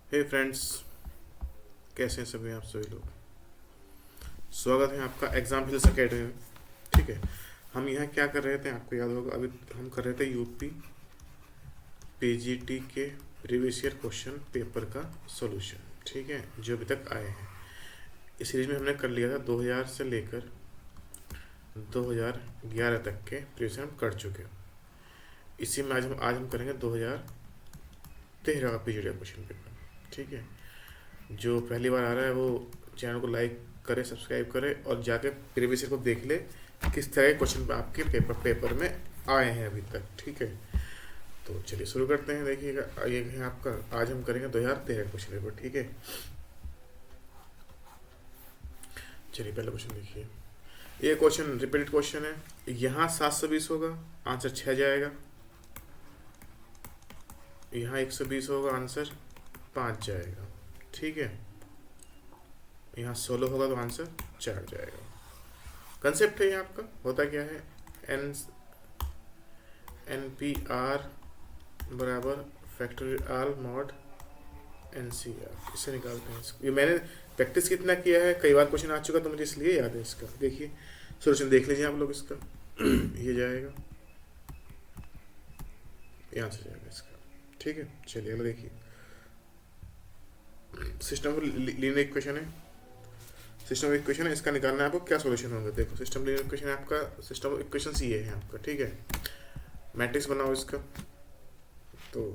हे friends, कैसे हैं सभी आप सभी लोग। स्वागत है आपका एग्जाम हिल्स अकेडमी में। ठीक है, हम यहाँ क्या कर रहे थे आपको याद होगा। अभी हम कर रहे थे यूपी पीजीटी के प्रीवियस ईयर क्वेश्चन पेपर का सॉल्यूशन। ठीक है, जो अभी तक आए हैं इस सीरीज में हमने कर लिया था 2000 से लेकर 2011 तक के प्रीवियस हम कर चुके हैं। इसी में आज हम करेंगे 2013 का पीजीटी का क्वेश्चन पेपर। ठीक है, जो पहली बार आ रहा है वो चैनल को लाइक करे, सब्सक्राइब करे और जाके प्रीवियस ईयर को देख ले किस तरह के क्वेश्चन आपके पेपर में आए हैं अभी तक। ठीक है, तो चलिए शुरू करते हैं। देखिएगा, ये है आपका, आज हम करेंगे 2013 क्वेश्चन पेपर। ठीक है, चलिए पहला क्वेश्चन देखिए। ये क्वेश्चन रिपीटेड क्वेश्चन है। यहाँ 720 होगा, आंसर 6 जाएगा। यहाँ 120 होगा, आंसर 5 जाएगा। ठीक है, यहाँ 16 होगा तो आंसर 4 जाएगा। कंसेप्ट है ये आपका, होता क्या है, एन पी आर बराबर फैक्टोरियल आल मॉड एन सी आर, इससे निकालते हैं इसको। ये मैंने प्रैक्टिस कितना किया है, कई बार क्वेश्चन आ चुका तो मुझे इसलिए याद है इसका। देखिए सोल्यूशन देख लीजिए आप लोग इसका। ये जाएगा, यहाँ से जाएगा इसका। ठीक है, चलिए अगला देखिए। सिस्टम ऑफ लीनियर इक्वेशन है। सिस्टम ऑफ इक्वेशन है, इसका निकालना है आपको, क्या सॉल्यूशन होगा। देखो सिस्टम लीनियर इक्वेशन है आपका, सिस्टम ऑफ इक्वेशन ये है आपका। ठीक है, मैट्रिक्स बनाओ इसका, तो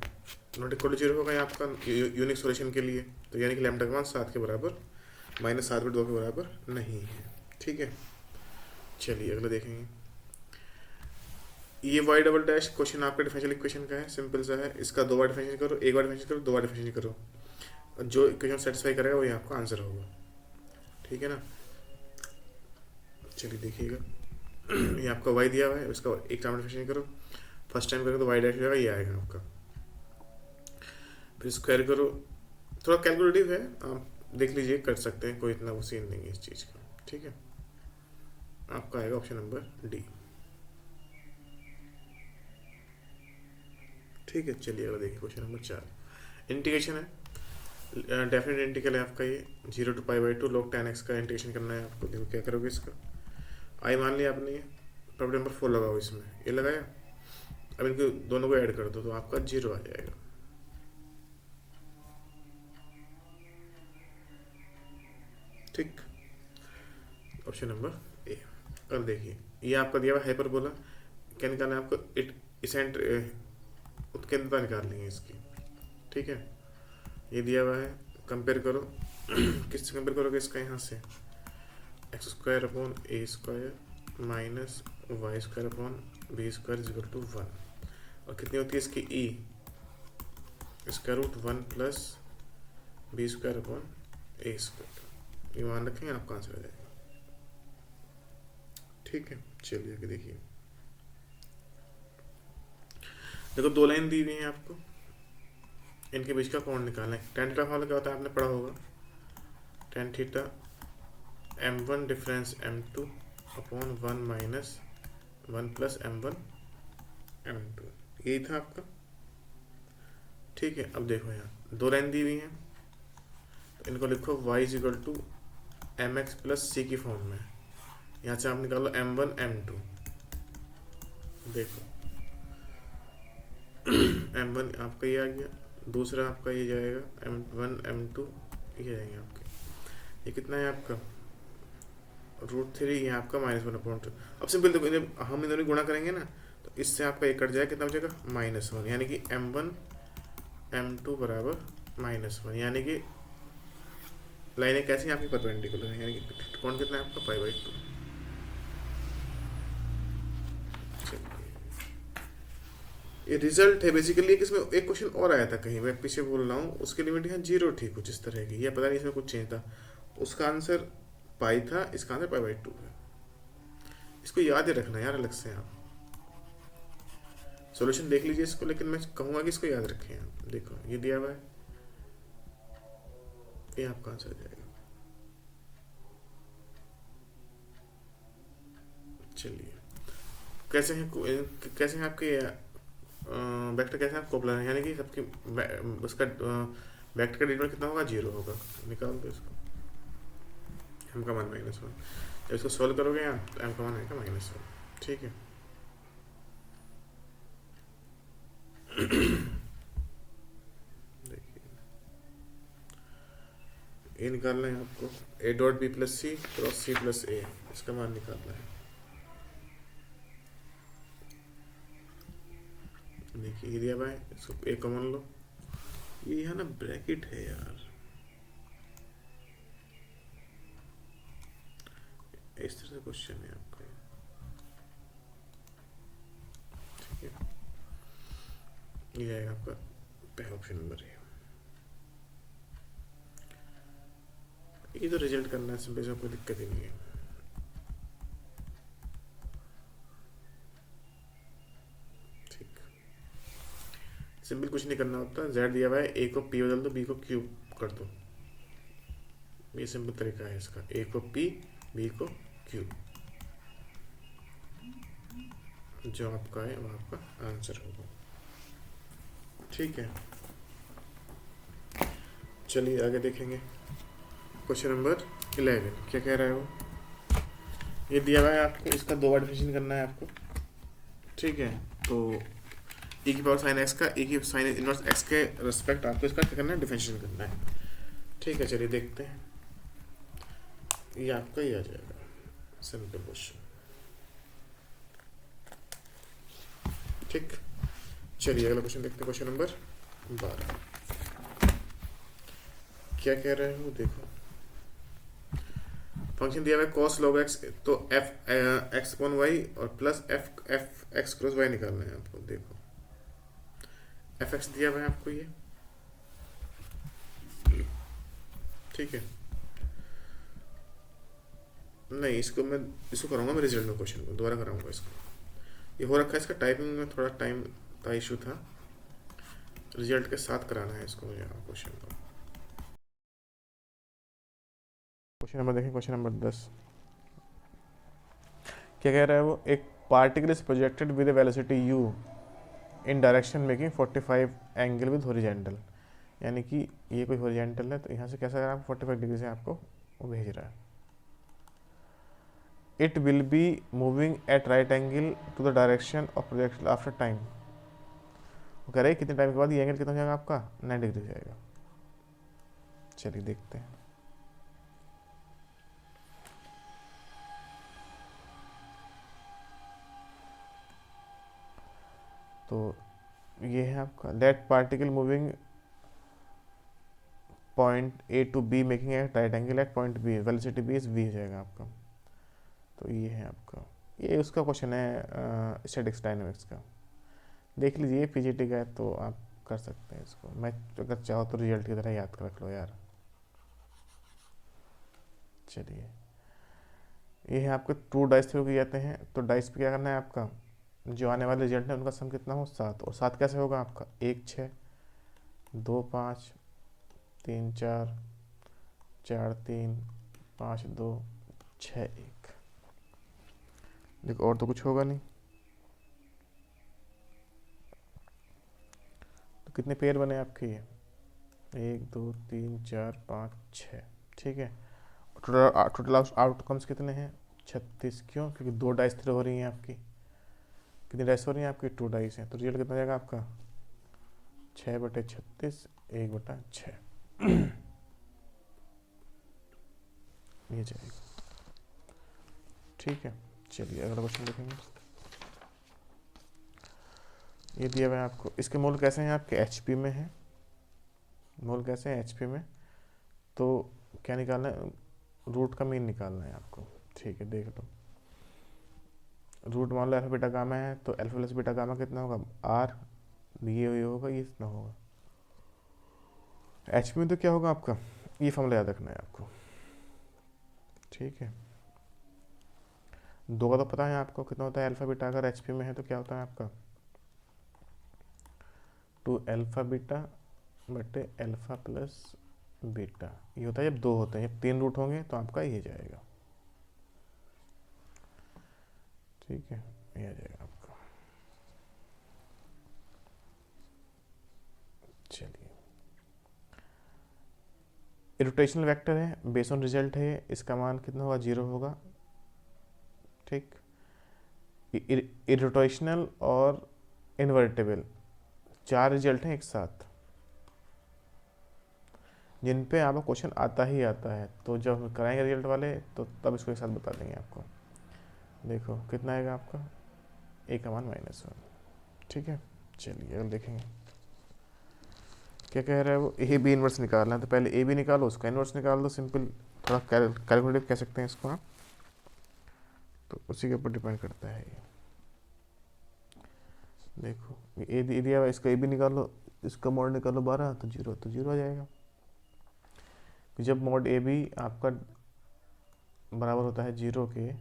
नॉट इक्वल टू 0 होगा यहाँ आपका यूनिक सॉल्यूशन के लिए। तो यानी कि लैम्डा का मान 7 के बराबर -7/2 के बराबर नहीं है। ठीक है, चलिए अगला देखेंगे। ये वाई डबल डैश क्वेश्चन आपका डिफरेंशियल इक्वेशन का है, सिंपल सा है। इसका 2 बार डिफरेंशियल करो, एक बार डिफरेंशियल करो, 2 बार डिफरेंशियल करो, और जो इक्वेशन सेटिस्फाई करेगा वही आपका आंसर होगा। ठीक है ना, चलिए देखिएगा। ये आपका वाई दिया हुआ है, इसका एक टाइम डिफरेंशियल करो, फर्स्ट टाइम करोगे तो वाई डैश हो जाएगा, ये आएगा आपका। फिर स्क्वायर करो, थोड़ा कैलकुलेटिव है, आप देख लीजिए, कर सकते हैं, कोई इतना वो सीन नहीं है इस चीज़ का। ठीक है, आपका आएगा ऑप्शन नंबर डी। ठीक है, चलिए अगला देखिए क्वेश्चन नंबर 4। इंटीग्रेशन है, डेफिनेट इंटीग्रल है आपका ये, 0 to π/2 log tan x का इंटीग्रेशन करना है आपको। देखो क्या करोगे इसका। आई मान लिया आपने, ये प्रॉब्लम नंबर 4 लगाओ इसमें, ये लगाया। अब इनको दोनों को ऐड कर दो तो आपका 0 आ जाएगा। ठीक, ऑप्शन नंबर ए। अब देखिए, ये आपका दिया हुआ हाइपरबोला, क्या निकालना है आपको, इट इसेंट उत्केंद्रता निकालनी है इसकी। ठीक है, ये दिया हुआ है, कंपेयर करो। किससे कंपेयर करोगे इसका, यहाँ से x² / a² - y² / b² = 1। और कितनी होती है इसकी e, √1 + b² / a²। ये मान रखेंगे, आपका आंसर आ जाएगा। ठीक है, चलिए आगे देखिए। देखो 2 लाइन दी हुई है आपको, इनके बीच का कोण निकालना है। tan थीटा फॉर्मूला क्या होता है, आपने पढ़ा होगा। tan theta m1 difference m2 upon 1 - 1 + m1 m2, यही था आपका। ठीक है, अब देखो यहाँ 2 लाइन दी हुई हैं, तो इनको लिखो y = mx + c की फॉर्म में। यहाँ से आप निकालो m1 m2। देखो m1 आपका ये आ गया, दूसरा आपका ये जाएगा m1 m2, ये जाएंगे आपके। ये कितना है आपका, √3, ये आपका -1/2। अब सिंपल देखो, हम इन दोनों गुणा करेंगे ना, तो इससे आपका ये कट जाएगा, कितना बचेगा -1, यानी कि m1 m2 बराबर -1। यानी कि लाइनें कैसी हैं आपकी, परपेंडिकुलर है, यानी कि कोण कितना है आपका π/2। ये रिजल्ट है बेसिकली। इसमें एक क्वेश्चन और आया था कहीं, मैं पीछे बोल रहा हूँ, उसकी लिमिट यहाँ 0 थी कुछ इस तरह की, या पता नहीं इसमें कुछ चेंज था। उसका आंसर पाई था, इसका आंसर π/2 है। इसको याद ही रखना यार, अलग से आप सॉल्यूशन देख लीजिए इसको, लेकिन मैं कहूँगा कि इसको याद रखें आप। देखो ये दिया हुआ है, ये आपका आंसर जाएगा। चलिए, कैसे हैं आपके वेक्टर, कैसे हैं कोपलर है, यानी कि सबकी उसका वेक्टर का डिटरमिनेंट कितना होगा, 0 होगा। निकाल दो इसको, m का मान -1। जब इसको सोल्व करोगे यहाँ तो m का मान आएगा -1। ठीक है। देखिए ये निकालना है आपको, a dot B plus C cross C plus A, इसका मान निकालना है। देखिए ये दिया हुआ है, इसको ए कॉमन लो, ये यहाँ ना ब्रैकेट है यार, इस तरह से क्वेश्चन है आपका। ठीक है, ये आएगा आपका पहला ऑप्शन नंबर है। ये तो रिजल्ट करना है सिंपल, से कोई दिक्कत ही नहीं है। ठीक, सिंपल कुछ नहीं करना होता, जेड दिया हुआ है, ए को पी बदल दो, बी को क्यू कर दो, ये सिंपल तरीका है इसका। ए को पी, बी को क्यू, जो आपका है वो आपका आंसर होगा। ठीक है, चलिए आगे देखेंगे। क्वेश्चन नंबर 11 क्या कह रहा है वो, ये दिया हुआ है आपको, इसका दो बार डिफरेंशिएशन करना है आपको। ठीक है, तो e की पावर साइन एक्स का e की साइन इनवर्स एक्स के रिस्पेक्ट आपको इसका क्या करना है, डिफरेंशिएशन करना है। ठीक है, चलिए देखते हैं, ये आपका ही आ जाएगा, सिंपल क्वेश्चन। ठीक, चलिए अगला क्वेश्चन देखते हैं, क्वेश्चन नंबर 12 क्या कह रहे हैं वो देखो। फंक्शन दिया हुआ है cos log x, तो f x अपॉन वाई और plus f x cross y निकालना है आपको। देखो f x दिया हुआ है आपको ये, ठीक है। नहीं, इसको कराऊंगा मैं रिजल्ट में, क्वेश्चन को दोबारा कराऊंगा इसको। ये हो रखा है, इसका टाइपिंग में थोड़ा टाइम का इशू था, रिजल्ट के साथ कराना है इसको यहाँ क्वेश्चन को। क्वेश्चन नंबर देखें, क्वेश्चन नंबर 10 क्या कह रहा है वो, एक particle is projected with velocity u in direction making 45 angle with horizontal, यानी कि ये कोई हॉरिजॉन्टल है, तो यहाँ से कैसा आप 45 डिग्री से आपको वो भेज रहा है। It will be moving at right angle to the direction of projection after time. वो कह रहे हैं कितने टाइम के बाद ये एंगल कितना हो जाएगा आपका, 9 डिग्री जाएगा। चलिए देखते हैं। तो ये है आपका that particle moving point A to B making a right angle at point B, velocity B is V हो जाएगा आपका। तो ये है आपका, ये उसका क्वेश्चन है स्टैटिक्स डायनामिक्स का, देख लीजिए, पीजीटी का है तो आप कर सकते हैं इसको। मैं अगर चाहो तो रिजल्ट की तरह याद कर रख लो यार। चलिए, ये है आपके 2 डाइस थ्रो किए जाते हैं, तो डाइस पे क्या करना है आपका, जो आने वाले रिजल्ट है उनका सम कितना हो, 7। और 7 कैसे होगा आपका, 1 6 2 5 3 4 4 3 5 2 6 1। देखो और तो कुछ होगा नहीं, तो कितने पेयर बने आपके, ये 1 2 3 4 5 6। ठीक है, टोटल आउटकम्स कितने हैं, 36। क्यों, क्योंकि 2 डाइस थ्रो हो रही हैं आपकी। कितनी डाइस हो रही हैं आपकी, 2 डाइस हैं, तो रिजल्ट कितना जाएगा आपका, 6/36 1/6 ये जाएगा। ठीक है, चलिए अगला क्वेश्चन देखेंगे। ये दिया हुआ है आपको, इसके मोल कैसे हैं आपके, एचपी में है, मोल कैसे हैं एचपी में। तो क्या निकालना है, रूट का मीन निकालना है आपको। ठीक है, देख लो, रूट मान लो अल्फा बीटा गामा है, तो अल्फा प्लस बीटा गामा कितना होगा, आर, ये होगा, ये इतना होगा। एचपी में तो क्या होगा आपका, ये फॉर्मूला याद रखना है आपको। ठीक है, 2 का तो पता है आपको कितना होता है अल्फा बीटा, अगर एचपी में है तो क्या होता है आपका, 2 अल्फा बीटा बटे अल्फा प्लस बीटा। ये होता है जब 2 होते हैं, जब 3 रूट होंगे तो आपका ये जाएगा। ठीक है, ये आ जाएगा आपका। चलिए रोटेशनल वेक्टर है, बेस ऑन रिजल्ट है, इसका मान कितना होगा, 0 होगा। ठीक, इरोटेशनल और इन्वर्टेबल 4 रिजल्ट हैं एक साथ, जिन पे आपको क्वेश्चन आता ही आता है। तो जब हम कराएंगे रिजल्ट वाले तो तब इसको एक साथ बता देंगे आपको। देखो कितना आएगा आपका, ए का मान -1। ठीक है, चलिए अब देखेंगे क्या कह रहा है वो। ए बी इनवर्स निकालना है, तो पहले ए बी निकालो, उसका इनवर्स निकाल दो, सिंपल। थोड़ा कैलकुलेटिव कह सकते हैं इसको आप, तो उसी के ऊपर डिपेंड करता है ये। देखो ए दिया हुआ, इसका ए बी निकालो, इसका मॉड निकालो 12, तो 0, तो 0 आ जाएगा। जब मॉड ए बी आपका बराबर होता है 0 के,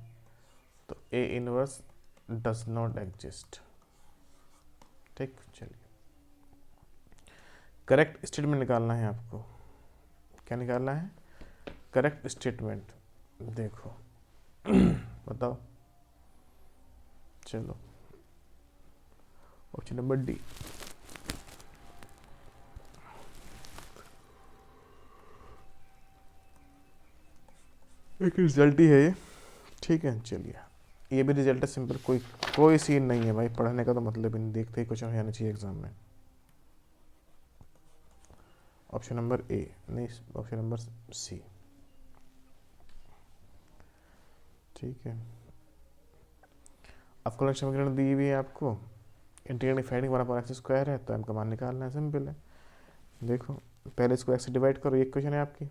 तो A inverse does not exist. ठीक, चलिए करेक्ट स्टेटमेंट निकालना है आपको। क्या निकालना है, करेक्ट स्टेटमेंट। देखो बताओ, चलो ऑप्शन नंबर डी। एक रिजल्ट ही है ये। ठीक है, चलिए ये भी रिजल्ट है सिंपल, कोई सीन नहीं है भाई, पढ़ने का तो मतलब ही नहीं, देखते ही कुछ आना चाहिए एग्जाम में। ऑप्शन नंबर ए नहीं, ऑप्शन नंबर सी। ठीक है, अवकलन समीकरण दी हुई है आपको, इंटीग्रेटिंग फैक्टरिंग 1/x² है, तो m का मान निकालना है, सिंपल है। देखो पहले इसको x से डिवाइड करो, ये क्वेश्चन है आपकी,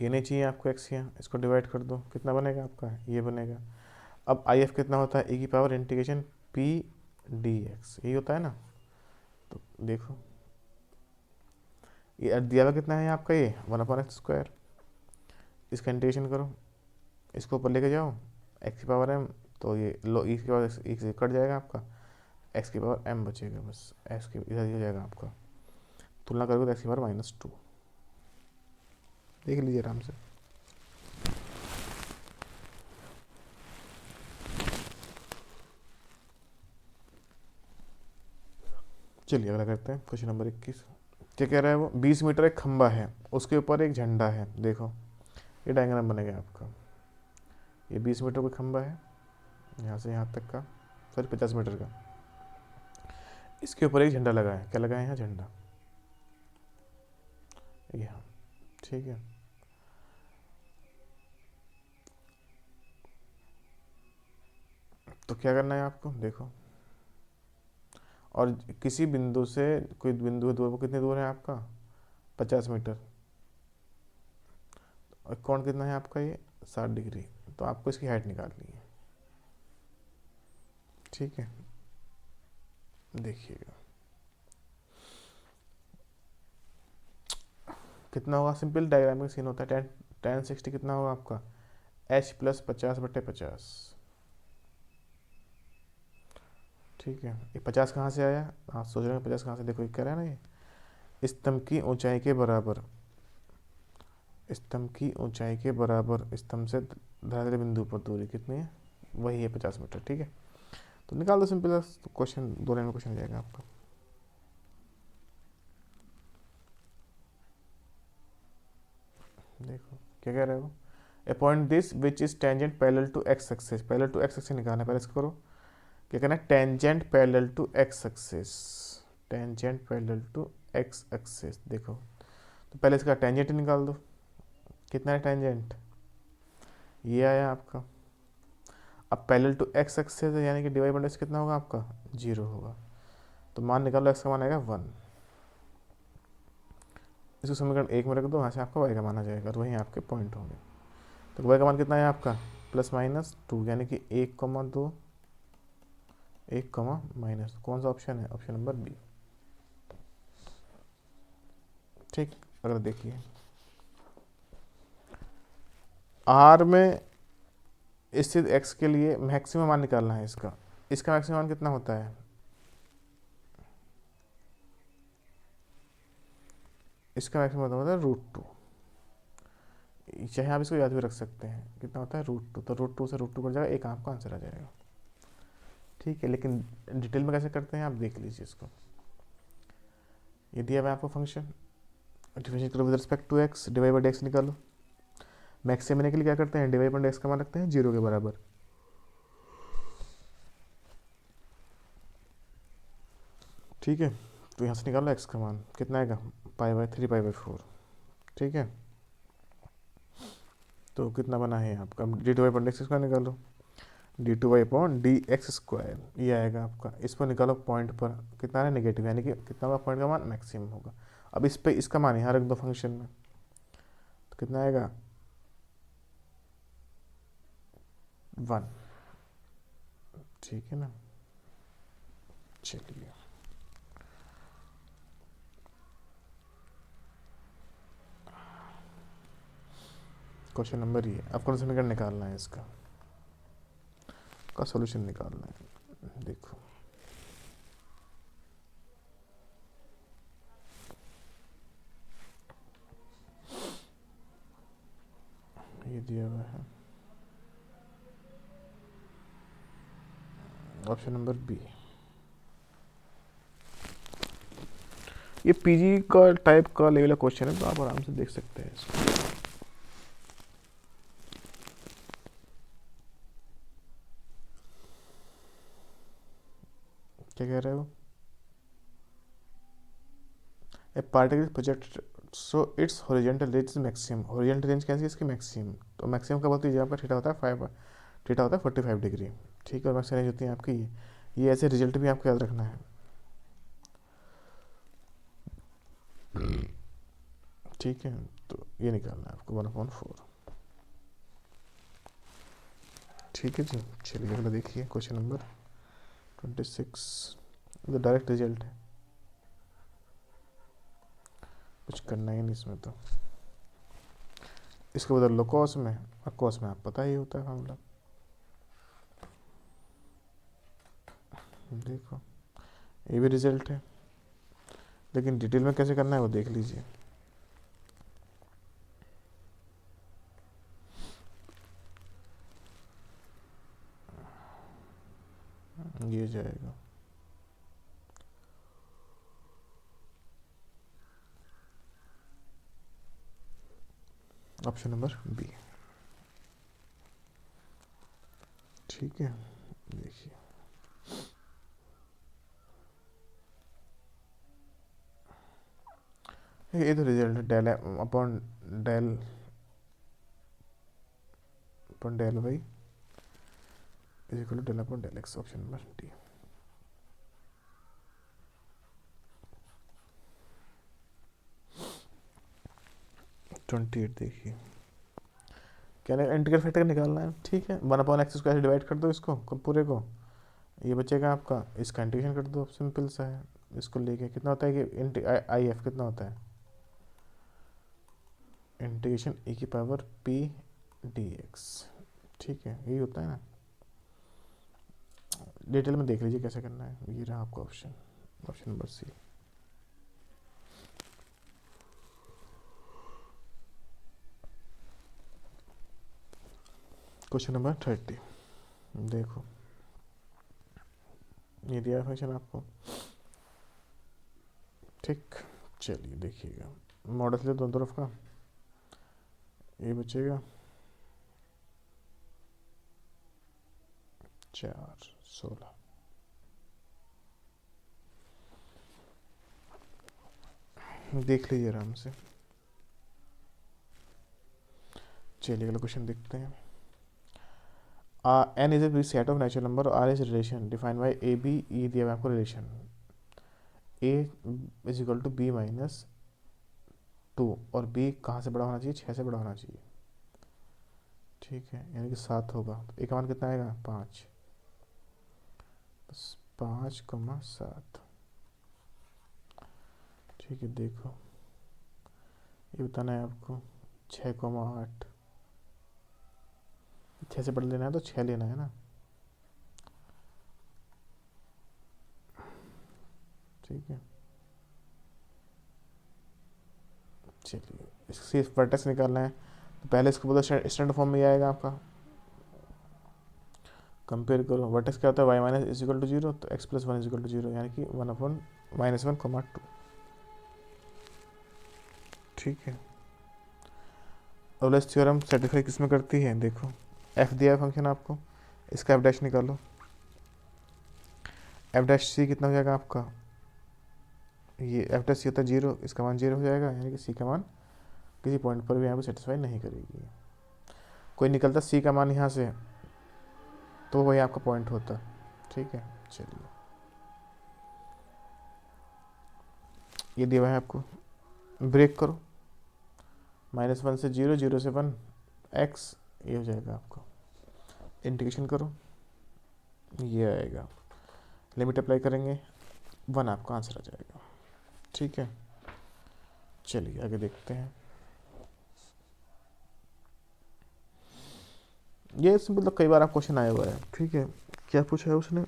ये नहीं चाहिए आपको x यहाँ, इसको डिवाइड कर दो, कितना बनेगा आपका, ये बनेगा। अब IF कितना होता है, e की पावर इंटीग्रेशन p dx, यही होता है ना। तो देखो ये दिया हुआ कितना है आपका, ये 1/x², इसका इंटीग्रेशन करो, इसको ऊपर लेके जाओ, x की पावर m, तो ये लो e की पावर x से कट जाएगा आपका, x की पावर m बचेगा, बस x की इधर हो जाएगा आपका, तुलना करोगे तो x की पावर -2। देख लीजिए आराम से। चलिए अगला करते हैं, क्वेश्चन नंबर 21। क्या कह रहा है वो, 20 मीटर एक खंबा है, उसके ऊपर एक झंडा है। देखो ये डायग्राम बनेगा आपका, ये 20 मीटर का खंबा है, यहाँ से यहाँ तक का, सॉरी 50 मीटर का, इसके ऊपर एक झंडा लगा है। क्या लगा है यहाँ, झंडा, यहाँ। ठीक है, तो क्या करना है आपको, देखो, और किसी बिंदु से कोई बिंदु दूर, वो कितनी दूर है आपका, 50 मीटर, और कोण कितना है आपका, ये 60 डिग्री, तो आपको इसकी हाइट निकालनी है। ठीक है, देखिएगा कितना होगा, सिंपल डायग्रामिक सीन होता है, tan 60 कितना होगा आपका, h + 50/50। ठीक है, ये 50 कहाँ से आया, आप सोच रहे हैं 50 कहाँ से, देखो ये कह रहा है ना, ये स्तंभ की ऊंचाई के बराबर, स्तंभ की ऊंचाई के बराबर स्तंभ से धरातल बिंदु पर दूरी कितनी है, वही है 50 मीटर। ठीक है, तो निकाल दो सिंपल, तो क्वेश्चन 2 लाइन में क्वेश्चन हो जाएगा आपका। देखो क्या कह रहे हो, a point this which is tangent parallel to X axis, parallel to X axis निकालना है, पहले इसको करो। क्या कहना है, tangent parallel to X axis, tangent parallel to X axis. देखो तो पहले इसका टेंजेंट निकाल दो, कितना है टेंजेंट, ये आया आपका। अब पैरेलल टू एक्स एक्सिस है, यानी कि डिवाइड बाय कितना होगा आपका, 0 होगा, तो मान निकालो, एक्स का मान आएगा 1। इसको समीकरण 1 में रख दो, वहाँ से आपका वाई का मान आ जाएगा, और वहीं आपके पॉइंट होंगे। तो वाई का मान कितना है आपका, +-2, यानी कि 1,2 1, कौन सा ऑप्शन है, ऑप्शन नंबर बी। ठीक, अगर देखिए आर में स्थित एक्स के लिए मैक्सिमम मान निकालना है इसका, इसका मैक्सिमम मान कितना होता है, इसका मैक्सिमम होता है √2, चाहे आप इसको याद भी रख सकते हैं, कितना होता है √2, तो √2 से √2 कट जाएगा, एक आपका आंसर आ जाएगा। ठीक है, लेकिन डिटेल में कैसे करते हैं आप देख लीजिए इसको। ये दिया हुआ आपको फंक्शन, डिफरेंशिएट करो with respect to x, divide by x निकालो। मैक्सिमम के लिए क्या करते हैं, डिवाइड बाई एक्स का मान रखते हैं 0 के बराबर। ठीक है, तो यहाँ से निकालो एक्स का मान कितना आएगा, π/3 π/4। ठीक है, तो कितना बना है आपका, d2/x स्क्वायर निकालो, d2/dx², ये आएगा आपका। इस पर निकालो पॉइंट पर कितना है, नेगेटिव, यानी कि कितना होगा पॉइंट का मान, मैक्सिमम होगा। अब इस पे इसका मान यहाँ रख दो फंक्शन में, तो कितना आएगा 1। ठीक है ना, चलिए क्वेश्चन नंबर ये, आपको समीकरण निकालना है, इसका का सॉल्यूशन निकालना है। देखो ये दिया हुआ है ऑप्शन नंबर बी। ये पीजी का टाइप का लेवल क्वेश्चन है, तो आप आराम से देख सकते हैं इसको। क्या कह रहे हो, ए particle project so it's horizontal range is maximum. Horizontal range कैसी है इसकी, मैक्सिमम। तो मैक्सिमम का बोलते हैं आपका थीटा होता है 5, थीटा होता है 45 डिग्री। ठीक है, और मैक्सिमम रेंज होती है आपकी ये ऐसे रिजल्ट भी आपको याद रखना है। ठीक है, तो ये निकालना है आपको 1/4। ठीक है जी, चलिए अगला देखिए क्वेश्चन नंबर 26। तो डायरेक्ट रिजल्ट है, कुछ करना ही नहीं इसमें। तो इसको बदल लो कॉस में, और कॉस में आप पता ही होता है फॉर्मूला। देखो ये भी रिजल्ट है, लेकिन डिटेल में कैसे करना है वो देख लीजिए। ये जाएगा ऑप्शन नंबर बी। ठीक है, देखिए ये तो रिजल्ट है, del upon del upon del y is equal to del upon del x, option number D. 28 देखिए, क्या इंटीग्रल फैक्टर निकालना है। ठीक है, 1/x² से डिवाइड कर दो इसको पूरे को, ये बचेगा आपका, इसका इंटीग्रेशन कर दो, सिंपल सा है। इसको लेके कितना होता है कि आई एफ कितना होता है, इंटीग्रेशन e⁻p/dx। ठीक है, यही होता है ना। डिटेल में देख लीजिए कैसे करना है। ये रहा आपका option, option number C. Question number 30, देखो ये दिया फंक्शन आपको। ठीक, चलिए देखिएगा, मॉडल ले दोनों तरफ का, ये बचेगा 4 16। देख लीजिए आराम से। चलिए अगला क्वेश्चन देखते हैं। n is a set of natural number, r is relation defined by A B. ये दिया हुआ आपको relation, a is equal to b-2, और b कहाँ से बड़ा होना चाहिए, 6 से बड़ा होना चाहिए। ठीक है, यानी कि 7 होगा। तो एक मान कितना आएगा 5, 5,7। ठीक है, देखो ये बताना है आपको 6,8। 6 से बड़ा लेना है तो 6 लेना है ना। ठीक है, चलिए इससे वर्टेक्स निकालना है। तो पहले इसको बोलो स्टैंडर्ड फॉर्म में ही आएगा आपका। कंपेयर करो, वर्टेक्स क्या होता है, y minus is equal to 0, तो x plus 1 is equal to 0, यानी कि 1/-1,-2। ठीक है, यूलर्स थ्योरम सेटिस्फाई किस में करती है? देखो एफ दिया है फंक्शन आपको, इसका एफ डैश निकालो, एफ डैश सी कितना हो जाएगा आपका, ये एफ डैश सी होता है 0, इसका मान 0 हो जाएगा, यानी कि सी का मान किसी पॉइंट पर भी यहाँ पे सेटिस्फाई नहीं करेगी। कोई निकलता सी का मान यहाँ से तो वही आपका पॉइंट होता। ठीक है, चलिए ये दिया हुआ है आपको, ब्रेक करो, -1 से 0, 0 से 1 एक्स, ये हो जाएगा आपको, इंटीग्रेशन करो, ये आएगा, लिमिट अप्लाई करेंगे 1, आपका आंसर आ जाएगा। ठीक है, चलिए आगे देखते हैं। ये मतलब कई बार आप क्वेश्चन आया हुआ है। ठीक है, क्या पूछा है उसने,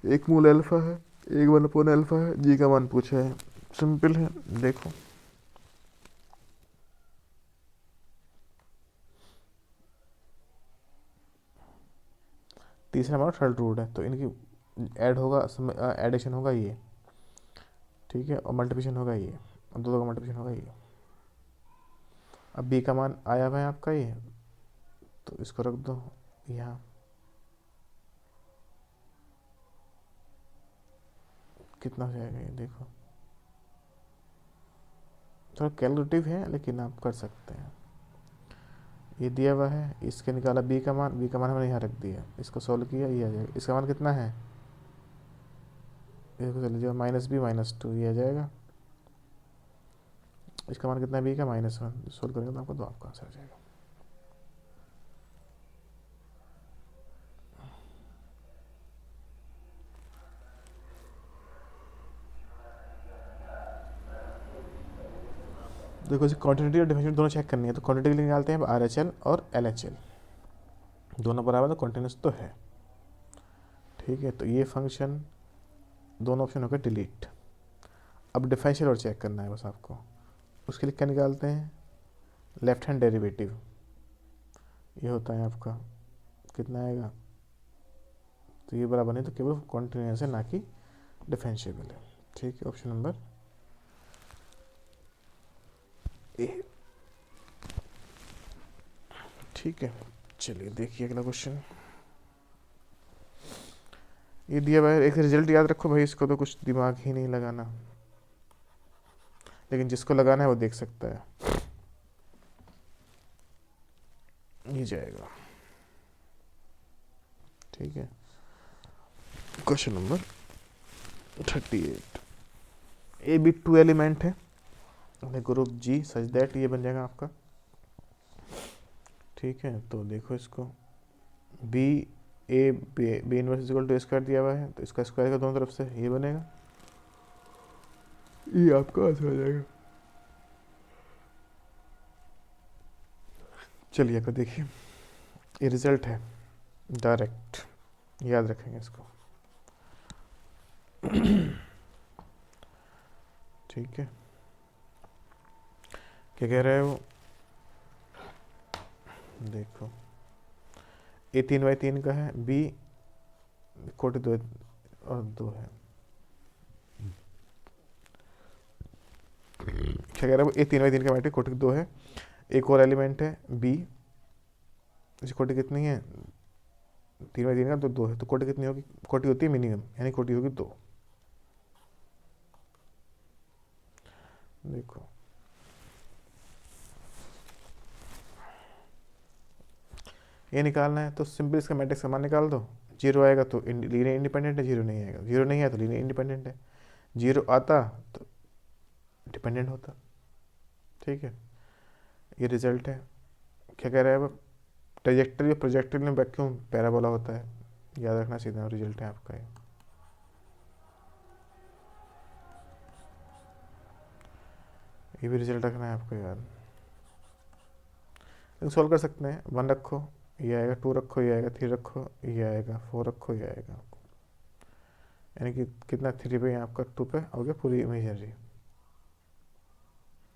एक मूल अल्फा है, एक 1 अल्फा है, जी का मान पूछा है, सिंपल है। देखो तीसरा हमारा थर्ड रूट है, तो इनकी ऐड होगा, एडिशन होगा ये, ठीक है, और मल्टीप्लिकेशन होगा ये, और दो का मल्टीप्लिकेशन होगा ये। अब बी का मान आया हुआ है आपका ये, तो इसको रख दो यहाँ, कितना हो जाएगा ये, देखो थोड़ा कैलकुलेटिव है लेकिन आप कर सकते हैं। ये दिया हुआ है, इसके निकाला बी का मान, बी का मान हमने यहाँ रख दिया, इसको सॉल्व किया, ये आ जाएगा, इसका मान कितना है, इसको चल जाओ -b -2, ये आ जाएगा, इसका मान कितना है बी का -1, सोल्व करेंगे तो आपको 2 आपका आंसर आ जाएगा। देखो इसे क्वांटिटी और डिफरेंशियल दोनों चेक करनी है, तो क्वांटिटी के लिए निकालते हैं RHL और LHL, दोनों बराबर, तो कॉन्टिन्यूस तो है। ठीक है, तो ये फंक्शन दोनों ऑप्शन हो गए डिलीट। अब डिफरेंशियल और चेक करना है बस आपको, उसके लिए क्या निकालते हैं, लेफ्ट हैंड डेरिवेटिव, ये होता है आपका, कितना आएगा, तो ये बराबर नहीं तो केवल कॉन्टिन्यूस है ना कि डिफरेंशिएबल है। ठीक है, ऑप्शन नंबर ए। ठीक है, चलिए देखिए अगला क्वेश्चन, ये दिया हुआ है, एक रिजल्ट याद रखो भाई, इसको तो कुछ दिमाग ही नहीं लगाना, लेकिन जिसको लगाना है वो देख सकता है, ये जाएगा। ठीक है, question number 38, A B 2 element है, ग्रुप जी सच दैट, ये बन जाएगा आपका। ठीक है, तो देखो इसको, B A B inverse equal to square दिया हुआ है, तो इसका स्क्वायर का दोनों तरफ से ये बनेगा, ये आपका आंसर आ जाएगा। चलिए अगर देखिए, ये रिजल्ट है डायरेक्ट, याद रखेंगे इसको। ठीक है, क्या कह रहा है वो, देखो ए 3/3 का है, बी कोटि 2 और 2 है, क्या कह रहा है वो, ए 3/3 का मैट्रिक्स कोटि 2 है, एक और एलिमेंट है बी, इसकी कोटि कितनी है, 3/3 का तो 2 है, तो कोटि कितनी होगी, कोटि होती है मिनिमम, यानी कोटि होगी 2। देखो ये निकालना है तो सिंपल इसका मैट्रिक्स का मान निकाल दो, 0 आएगा तो लीनियर इंडिपेंडेंट है, 0 नहीं आएगा, 0 नहीं आया तो लीनियर इंडिपेंडेंट है, 0 आता तो डिपेंडेंट होता। ठीक है, ये रिजल्ट है। क्या कह रहा है वो, ट्रेजेक्टरी और प्रोजेक्टरी में वैक्यूम पैराबोला होता है, याद रखना, सीधा रिजल्ट है आपका ये भी रिजल्ट रखना है आपको याद। सॉल्व कर सकते हैं, 1 रखो ये आएगा, 2 रखो ये आएगा, 3 रखो ये आएगा, 4 रखो ये आएगा, यानी कि कितना 3 पे आपका 2 पे हो गया पूरी इमेजनरी।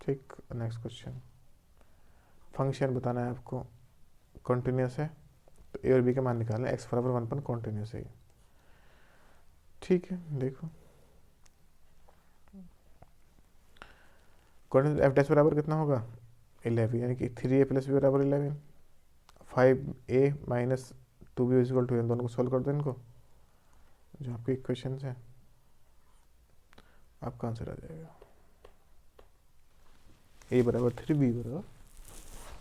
ठीक, नेक्स्ट क्वेश्चन, फंक्शन बताना है आपको, कॉन्टिन्यूस है, तो ए और बी का मान निकालना है, एक्स बराबर 1 पर कॉन्टिन्यूस है। ठीक है, देखो कोऑर्डिनेट एफ डैश बराबर कितना होगा 11, यानी कि 3a + b बराबर 11, 5a minus 2b equal to, इन दोनों को सॉल्व कर दो इनको, जो आपके इक्वेशन है आपका आंसर आ जाएगा a बराबर 3, b बराबर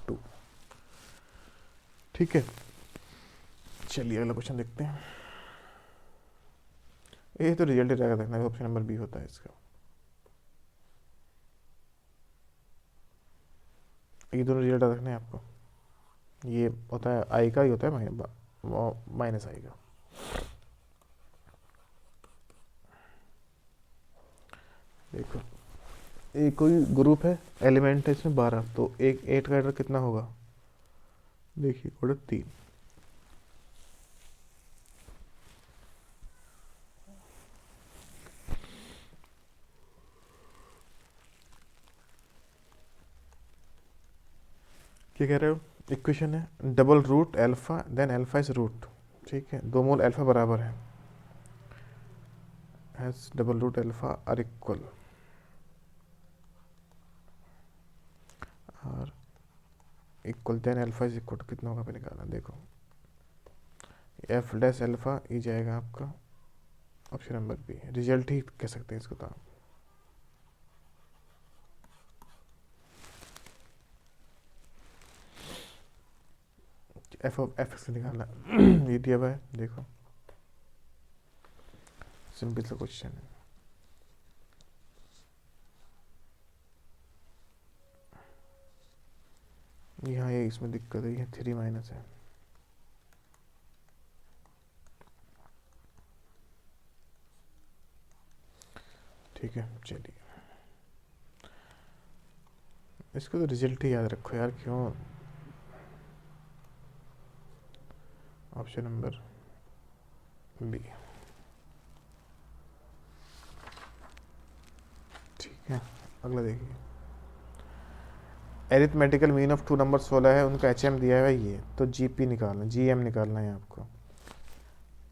2। ठीक है, चलिए अगला क्वेश्चन देखते हैं। ये तो रिजल्ट रहेगा, देखना ऑप्शन नंबर बी होता है इसका। ये दोनों रिजल्ट रखना है आपको। ये होता है आई का, ही होता है माइनस आई का। देखो एक कोई ग्रुप है, एलिमेंट है इसमें 12, तो एक 8 का एडर कितना होगा, देखिए ऑर्डर 3। क्या कह रहे हो, इक्वेशन है double root alpha then alpha is root, ठीक है, दो मोल एल्फा बराबर है, has double root alpha are equal, और equal then alpha is equal कितना होगा पे निकालना। देखो एफ डैश एल्फा ये जाएगा आपका ऑप्शन नंबर बी, रिजल्ट ही कह सकते हैं इसको तो आप। एफ ऑफ एफ से निकालना ये दिया हुआ है, देखो सिंपल सा क्वेश्चन है। यहाँ ये इसमें दिक्कत है, ये 3 माइनस है, ठीक है। चलिए इसको तो रिजल्ट ही याद रखो यार, क्यों। ऑप्शन नंबर बी, ठीक है। अगला देखिए, एरिथमेटिकल मीन ऑफ 2 नंबर 16 है, उनका एच एम दिया है ये, तो जी पी निकालना, जी एम निकालना है आपको,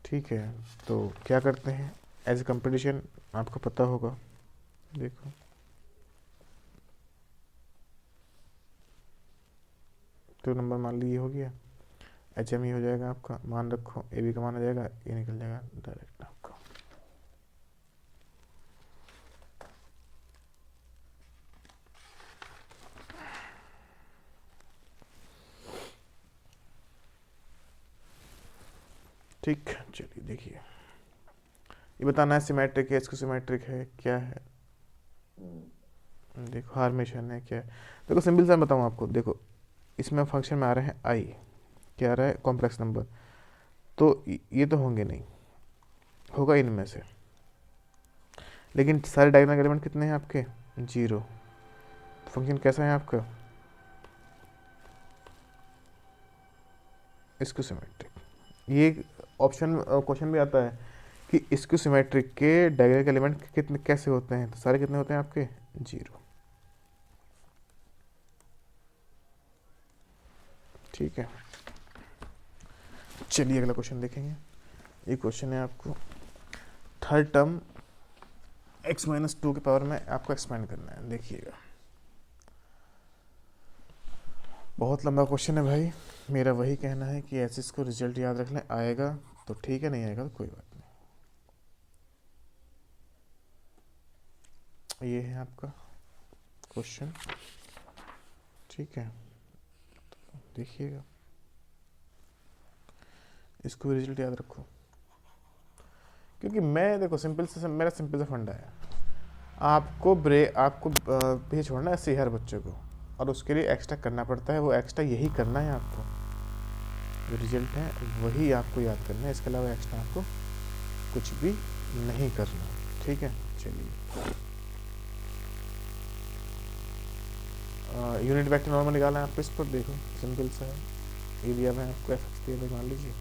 ठीक है। तो क्या करते हैं, एज ए कंपटीशन आपको पता होगा, देखो 2 नंबर मान ली ये हो गया, एच एम ही हो जाएगा आपका, मान रखो ए बी का मान आ जाएगा, ये निकल जाएगा डायरेक्ट आपका। ठीक, चलिए देखिए, ये बताना है सिमेट्रिक है, इसको सिमेट्रिक है क्या है, देखो हार्मेशन है क्या है। देखो सिंपल सा बताऊँ आपको, देखो इसमें फंक्शन में आ रहे हैं आई, क्या आ रहा है कॉम्प्लेक्स नंबर, तो ये तो होंगे नहीं, होगा इनमें से, लेकिन सारे डायगोनल एलिमेंट कितने हैं आपके 0, तो फंक्शन कैसा है आपका इसको सिमेट्रिक। ये ऑप्शन क्वेश्चन भी आता है कि इसको सिमेट्रिक के डायगोनल एलिमेंट कितने कैसे होते हैं, तो सारे कितने होते हैं आपके 0, ठीक है। चलिए अगला क्वेश्चन देखेंगे। ये क्वेश्चन है आपको थर्ड टर्म x-2 के पावर में आपको एक्सपेंड करना है, देखिएगा बहुत लंबा क्वेश्चन है भाई। मेरा वही कहना है कि ऐसे इसको रिजल्ट याद रख लें, आएगा तो ठीक है, नहीं आएगा तो कोई बात नहीं। ये है आपका क्वेश्चन, ठीक है, तो देखिएगा इसको रिजल्ट याद रखो, क्योंकि मैं देखो सिंपल से मेरा सिंपल सा फंडा है, आपको पीछे छोड़ना है ऐसे हर बच्चे को, और उसके लिए एक्स्ट्रा करना पड़ता है, वो एक्स्ट्रा यही करना है आपको, जो रिजल्ट है वही आपको याद करना है, इसके अलावा एक्स्ट्रा आपको कुछ भी नहीं करना, ठीक है। चलिए यूनिट वेक्टर नॉर्मल निकालना है आपको, इस पर देखो सिंपल सा है, एरिया में आपको एफ एक्स दिया मान लीजिए,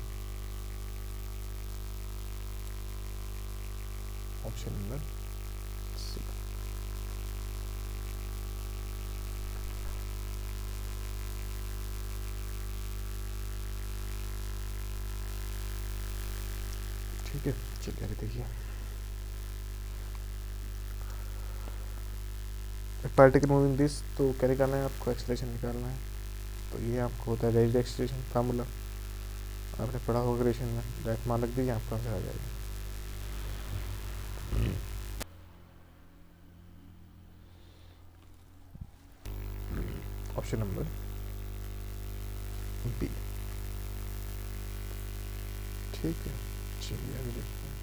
ऑप्शन नंबर सी, ठीक है। चलिए अभी देखिए, पार्टिकल मूविंग दिस, तो क्या निकालना है आपको, एक्सेलरेशन निकालना है। तो ये आपको होता है डायरेक्ट एक्सेलरेशन फार्मूला, आपने पढ़ा होगा ग्रेशन में, डायरेक्ट मान रख दीजिए, आपका आंसर आ जाएगा। Option number B. ठीक है, चलिए आगे देखते हैं।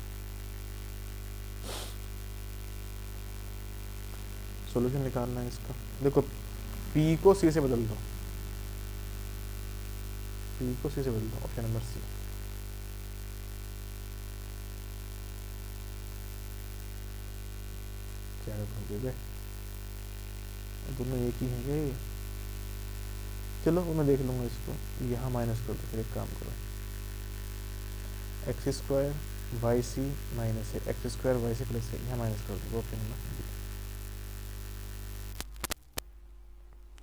सॉल्यूशन निकालना है इसका। देखो पी को सी से बदल दो, पी को सी से बदल दो, ऑप्शन नंबर सी। क्या करोगे बे, दोनों एक ही हैं ये। चलो वो मैं देख लूँगा इसको, यहाँ माइनस कर दो, फिर एक काम करो, X square Y C minus है, X square Y C plus है, यहाँ माइनस कर दो, ऑप्शन नंबर बी।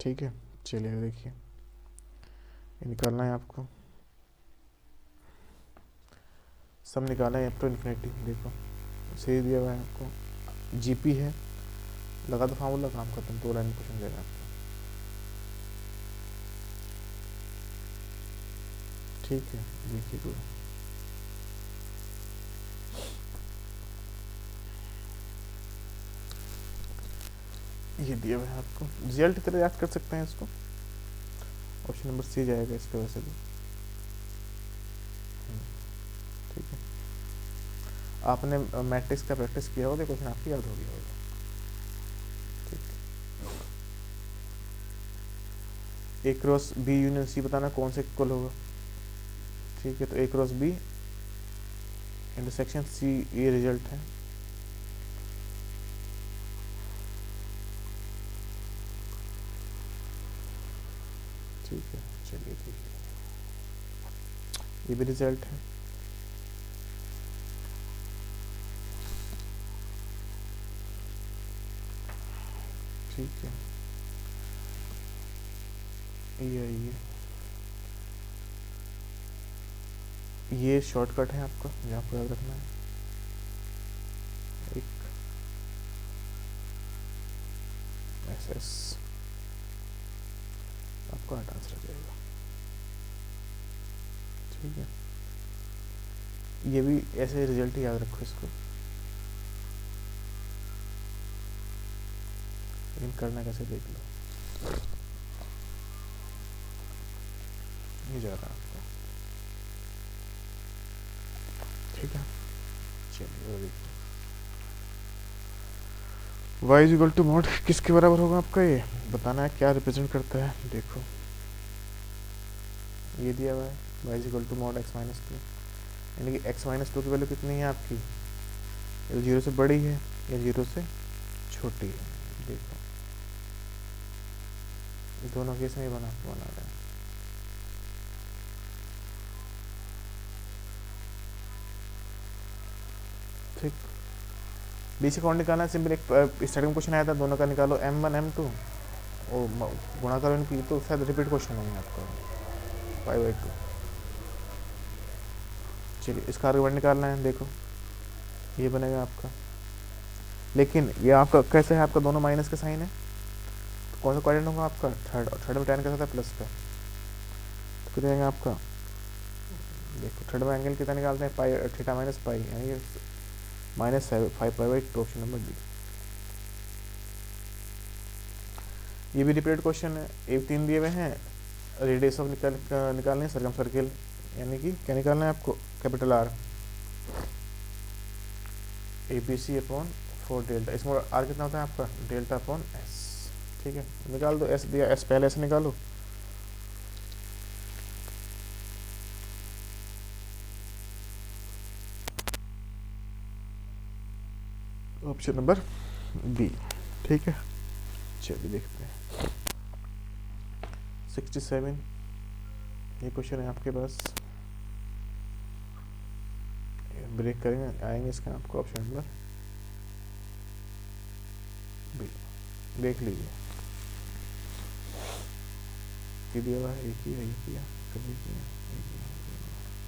ठीक है, चलिए देखिए, ये निकालना है आपको, सब निकालना है अप टू इन्फिनिटी। देखो सही दिया हुआ है आपको, जीपी है, लगा दो फार्मूला, काम खत्म, 2 लाइन क्वेश्चन जाएगा आपको। ठीक है, देखिए दो, ये दिया हुआ है आपको, रिजल्ट की तरह याद कर सकते हैं इसको, ऑप्शन नंबर सी जाएगा इसके वजह से भी। ठीक है, आपने मैट्रिक्स का प्रैक्टिस किया होगा, क्वेश्चन आपकी याद हो गया होगा। ए क्रॉस बी यूनियन सी बताना कौन से इक्वल होगा। ठीक है, तो ए क्रॉस बी इंटरसेक्शन सी, ये रिजल्ट है। ठीक है, चलिए ठीक है, ये भी रिजल्ट है। ठीक है, ये शॉर्टकट है आपका, ये आपको याद रखना है। एक एस एस आपका आंसर आ जाएगा। ठीक है, ये भी ऐसे रिजल्ट ही याद रखो इसको, लेकिन करना कैसे देख लो, नहीं जा रहा आपका। ठीक है, चलिए देखिए, y is equal to mod किसके बराबर होगा आपका, ये बताना है क्या रिप्रेजेंट करता है। देखो ये दिया हुआ है, y is equal to mod x minus 2, यानी कि x माइनस 2 की वैल्यू कितनी है आपकी, ये 0 से बड़ी है या 0 से छोटी है। देखो दोनों केस में बना रहे हैं। ठीक, बीच अकाउंट निकालना है, सिंपल एक स्टार्टिंग क्वेश्चन आया था, दोनों का निकालो, m1 m2 और गुणा करो इनकी, तो शायद रिपीट क्वेश्चन है आपका 5/2। चलिए इसका आर्गुमेंट निकालना है, देखो ये बनेगा आपका, लेकिन ये आपका कैसे है, आपका दोनों माइनस का साइन है, तो कौन सा क्वाड्रेंट होगा आपका, थर्ड, और थर्ड में tan कैसा था, प्लस का, तो कितना आएगा आपका, देखो थर्ड में एंगल कितना निकालते हैं, पाई थीटा माइनस पाई, यानी -5/2, ऑप्शन नंबर डी। ये भी रिपीटेड क्वेश्चन है, एक 3 दिए हुए हैं, रेडियस ऑफ निकालने सर्कम सर्किल, यानी कि क्या निकालना है आपको, capital R, A B C upon 4 delta, इसमें आर कितना होता है आपका, डेल्टा अपॉन एस। ठीक है, निकाल दो, एस दिया, एस पहले ऐसे निकालो, ऑप्शन नंबर बी। ठीक है, चलिए देखते हैं 67, ये क्वेश्चन है आपके पास, ब्रेक करेंगे, आएंगे इसका आपको ऑप्शन नंबर बी, देख लीजिए, ये दिया हुआ है, एक ही है, ये किया कभी किया,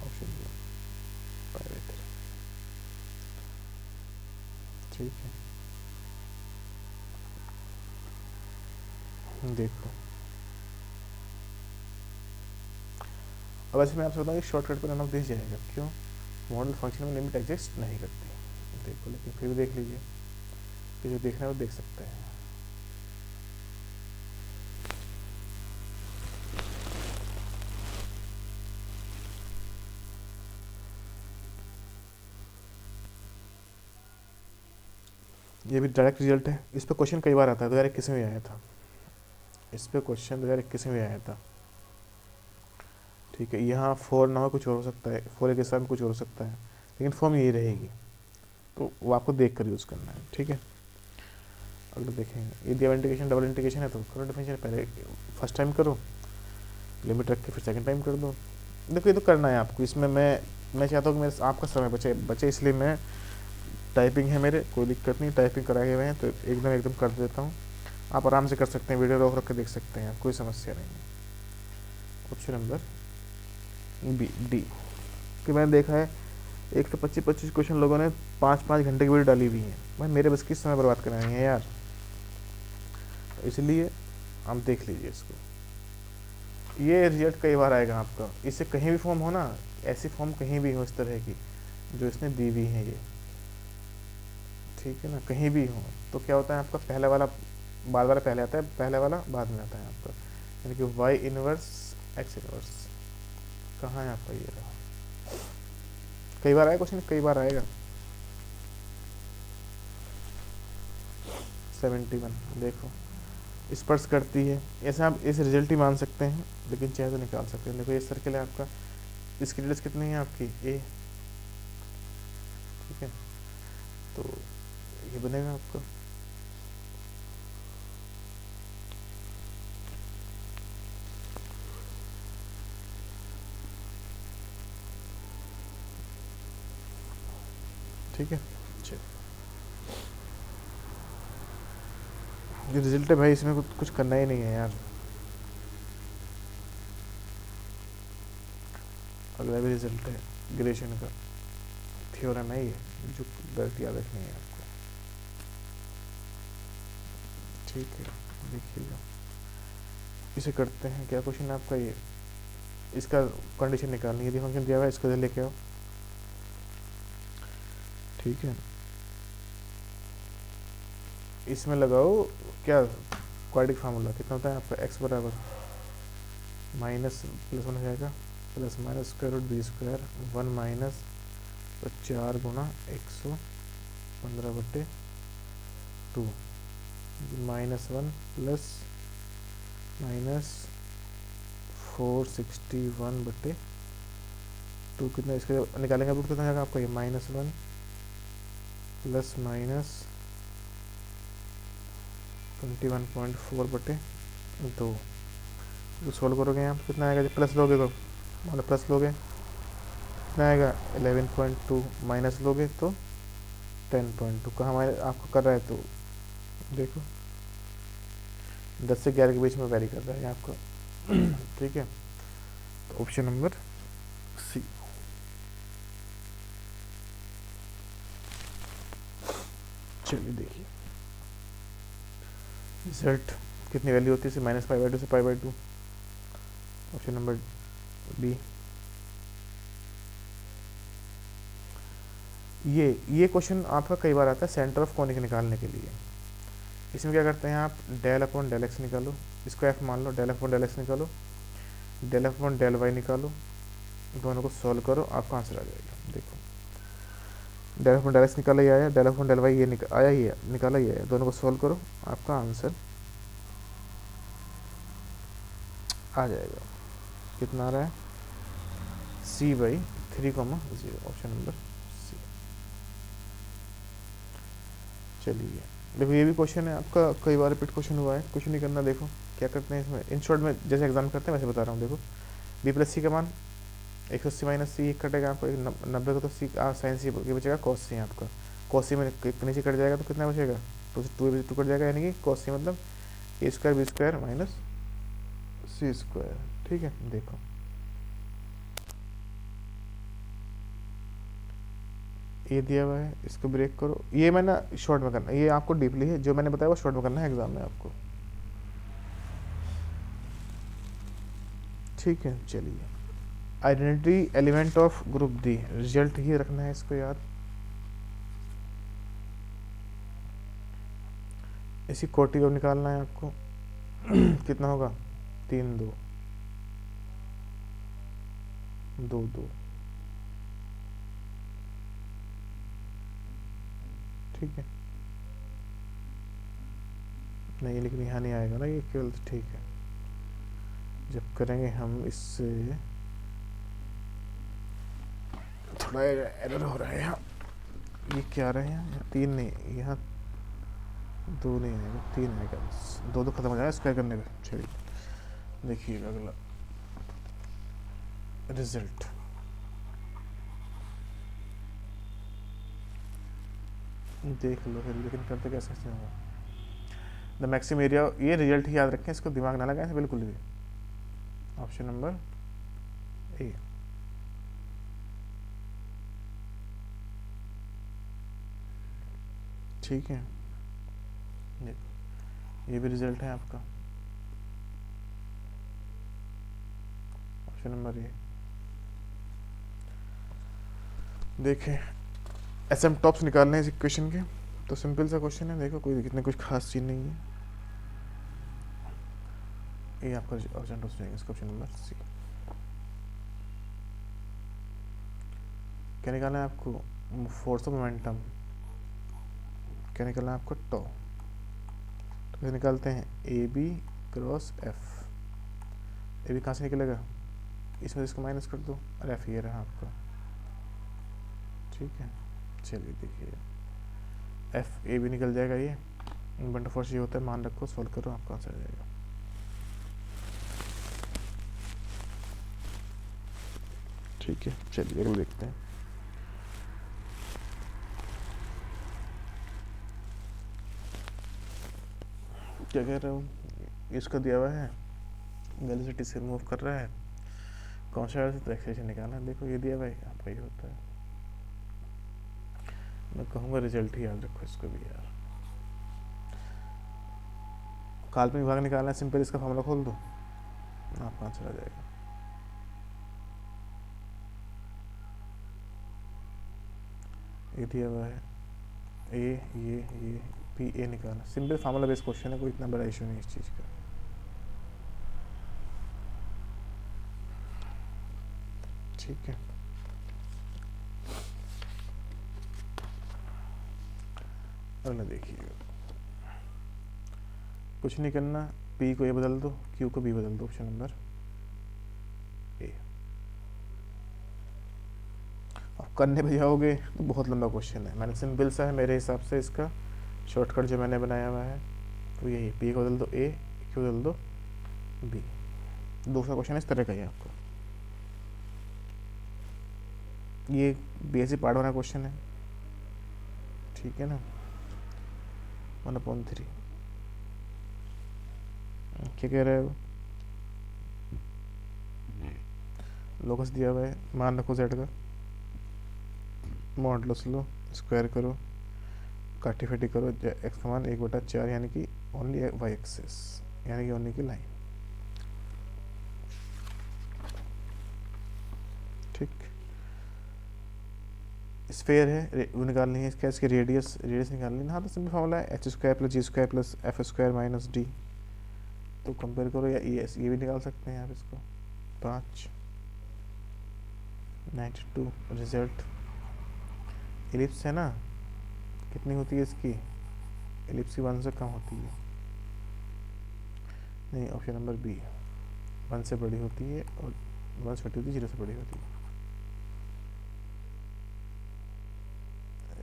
ऑप्शन बी प्राइवेट। ठीक है, देखो अब ऐसे मैं आपसे बताऊँ कि शॉर्टकट पर रन ऑफ दिस जाएगा, क्यों? मॉडल फंक्शन में लिमिट एग्जिस्ट नहीं करती। देखो लेकिन फिर भी देख लीजिए, कि जो देखना है वो देख सकते हैं। ये भी डायरेक्ट रिजल्ट है। इस पर क्वेश्चन कई बार आता है, 2021 में आया था। इस पर क्वेश्चन 2021 में आया था। ठीक है, यहाँ 4 ना हो, कुछ और हो सकता है, 4 के साथ कुछ और हो सकता है, लेकिन फॉर्म यही रहेगी, तो वो आपको देख कर यूज़ करना है। ठीक है, अगर देखेंगे ये इंटीग्रेशन डबल इंटीग्रेशन है तो करो डेफिनेशन, पहले फर्स्ट टाइम करो, लिमिट रख के फिर सेकंड टाइम कर दो। देखो ये तो करना है आपको। इसमें मैं चाहता हूँ कि मेरे आपका समय बचे, इसलिए मैं टाइपिंग है मेरे, कोई दिक्कत नहीं, टाइपिंग कराए हुए हैं तो एकदम कर देता हूँ। आप आराम से कर सकते हैं, वीडियो रोक रख के देख सकते हैं, कोई समस्या नहीं है। ऑप्शन नंबर बी डी, कि मैंने देखा है 125 क्वेश्चन लोगों ने 5-5 घंटे की वीडियो डाली हुई है। भाई मेरे बस किस समय बर्बाद करना है यार, तो इसलिए आप देख लीजिए इसको। ये रिजल्ट कई बार आएगा आपका, इससे कहीं भी फॉर्म हो ना, ऐसी फॉर्म कहीं भी हो इस तरह की जो इसने दी हुई है ये, ठीक है ना, कहीं भी हो, तो क्या होता है आपका पहले वाला बार बार पहले आता है, पहले वाला बाद में आता है आपका, यानी कि वाई इनवर्स एक्स इनवर्स। कहाँ है आपका ये रहा, कई बार आएगा क्वेश्चन, कई बार आएगा। 71 देखो स्पर्श करती है, ऐसे आप इस रिजल्ट ही मान सकते हैं, लेकिन चाहे तो निकाल सकते हैं। देखो ये सर्किल है आपका, इसकी डिटेल्स कितनी है आपकी ए, ठीक है, तो ये बनेगा आपका। ठीक है, चलिए ये रिजल्ट है भाई, इसमें कुछ करना ही नहीं है यार। अगला भी रिजल्ट है ग्रेशन का, थ्योरम है ये, जो गलती याद रखनी है आपको। ठीक है, देखिएगा इसे करते हैं। क्या क्वेश्चन है आपका ये, इसका कंडीशन निकालनी है, यदि फंक्शन दिया हुआ है इसको इधर लेके आओ। ठीक है, इसमें लगाओ क्या क्वाड्रेटिक फार्मूला, कितना होता है आपका एक्स बराबर माइनस प्लस 1 हो जाएगा, plus minus square root B square 1 minus तो 4 गुना 115/2 -1 प्लस माइनस 461/2 कितना, इसके निकालेंगे रूट कितना जाएगा आपका ये -1 प्लस माइनस 21.4/2। तो सोल्व करोगे यहाँ पर कितना आएगा, जब प्लस लोगे तो मतलब प्लस लोगे कितना आएगा 11.2, माइनस लोगे तो 10.2। कहाँ हमारे आपको कर रहा है तो देखो 10 से 11 के बीच में वेरी कर रहा है आपका। ठीक है, तो ऑप्शन नंबर सी। चलिए देखिए रिजल्ट, कितनी वैल्यू होती है -π/2 से π/2। Option number B. ये क्वेश्चन आपका कई बार आता है सेंटर ऑफ कॉनिक निकालने के लिए। इसमें क्या करते हैं आप, डेल अपॉन डेल एक्स निकालो, इसको एफ मान लो, डेल अपॉन डेल एक्स निकालो, डेल अपॉन डेल वाई निकालो, दोनों को सॉल्व करो, आपका आंसर आ जाएगा। देखो डेल अपॉन डेल एक्स निकाला ही आया, डेल अपॉन डेल वाई ये आया ही है, निकाला ही आया, दोनों को सॉल्व करो, आपका आंसर आ जाएगा। कितना आ रहा है c/3,0, ऑप्शन नंबर सी। चलिए देखो ये भी क्वेश्चन है आपका, कई बार रिपीट क्वेश्चन हुआ है, कुछ नहीं करना। देखो क्या करते हैं इसमें, इन शॉर्ट में जैसे एग्जाम करते हैं वैसे बता रहा हूँ। देखो b+c का मान 180 - c कटेगा आपको 90 का, तो सी साइन सी ये बचेगा कॉस सी। आपका कॉस सी में नीचे कट जाएगा तो कितना बचेगा, तो 2 कट जाएगा, यानी कि कॉस सी मतलब a² b² माइनस c²। ठीक है, देखो ये दिया हुआ है, इसको ब्रेक करो। ये मैंने शॉर्ट में करना, ये आपको डीपली है, जो मैंने बताया वो शॉर्ट में करना है एग्जाम में आपको। ठीक है, चलिए identity element of group D, result ही रखना है इसको याद। इसी कोटि को निकालना है आपको। कितना होगा, 3 2 2 2, ठीक है। नहीं लेकिन यहाँ नहीं आएगा ना ये केवल, ठीक है। जब करेंगे हम इससे थोड़ा एरर हो रहा है यहाँ। ये क्या आ रहे हैं यहाँ, 3 नहीं, यहाँ 2 नहीं आएगा, 3 आएगा बस। 2 2 खत्म हो जाएगा स्क्वायर करने पे। चलिए देखिएगा अगला रिजल्ट। देख लो फिर, लेकिन करते कैसे होगा। द मैक्सिमम एरिया, ये रिजल्ट ही याद रखें, इसको दिमाग ना लगाएं बिल्कुल भी। Option number A. ठीक है, ये भी रिजल्ट है आपका, ऑप्शन नंबर ए। देखें एसिम्पटोट्स निकालने हैं इस इक्वेशन के, तो सिंपल सा क्वेश्चन है, देखो कोई कितने कुछ खास चीज़ नहीं है। ये आपका ऑप्शन हो जाएगा, इसका ऑप्शन नंबर सी। क्या निकालना है आपको, फोर्स ऑफ मोमेंटम। क्या निकालना है आपको, टो। तो निकालते हैं A B cross F. A B कहाँ से निकलेगा, इसमें इसको माइनस कर दो और एफ ये रहा आपका, ठीक है। चलिए देखिए एफ ए भी निकल जाएगा, ये 1/4 ये होता है, मान रखो, सॉल्व करो, आपका आंसर आ जाएगा। ठीक है, चलिए अगला देखते हैं। क्या कह रहा हूँ, इसका दिया हुआ है वेलोसिटी से मूव कर रहा है, कौन सा से तो एक्सेलेरेशन निकालना है। देखो ये दिया हुआ है आपका, ये होता है। मैं कहूँगा रिजल्ट ही याद रखो इसको भी यार। काल्पनिक भाग निकालना है, सिंपल इसका फॉर्मूला खोल दो, आपका आंसर आ जाएगा। ये दिया हुआ है ये पी ए निकालना, सिंपल फार्मूला बेस्ड क्वेश्चन है, कोई इतना बड़ा इशू नहीं इस चीज़ का। ठीक है, अगला देखिए, कुछ नहीं करना, पी को ए बदल दो, क्यू को बी बदल दो, ऑप्शन नंबर ए। अब करने पे जाओगे तो बहुत लंबा क्वेश्चन है, मैंने सिंपल सा है मेरे हिसाब से, इसका शॉर्टकट जो मैंने बनाया हुआ है तो यही, पी को बदल दो ए, क्यू बदल दो बी। दूसरा क्वेश्चन इस तरह का ही आपको, ये बेसिक पार्ट वाला क्वेश्चन है, ठीक है ना। 1/3 क्या कह रहे हो, लोकस दिया हुआ है, मान रखो जेड का, मॉडुलस लो, स्क्वायर करो, काटी फेटी करो, एक्स का मान 1/4 यानी कि ओनली वाई एक्सिस, यानी कि ओनली की लाइन, ठीक। स्फेयर है, वो निकालनी है, इसका इसकी रेडियस निकालनी है। हाँ तो सिंपल फॉर्मूला है h² + g² + f² - d। तो कंपेयर करो, या ये भी निकाल सकते हैं आप इसको, 5 92। रिजल्ट एलिप्स है ना, कितनी होती है इसकी, एलिप्स की 1 से कम होती है, नहीं ऑप्शन नंबर बी, 1 से बड़ी होती है, और 1 से छोटी होती है, 0 से बड़ी होती है।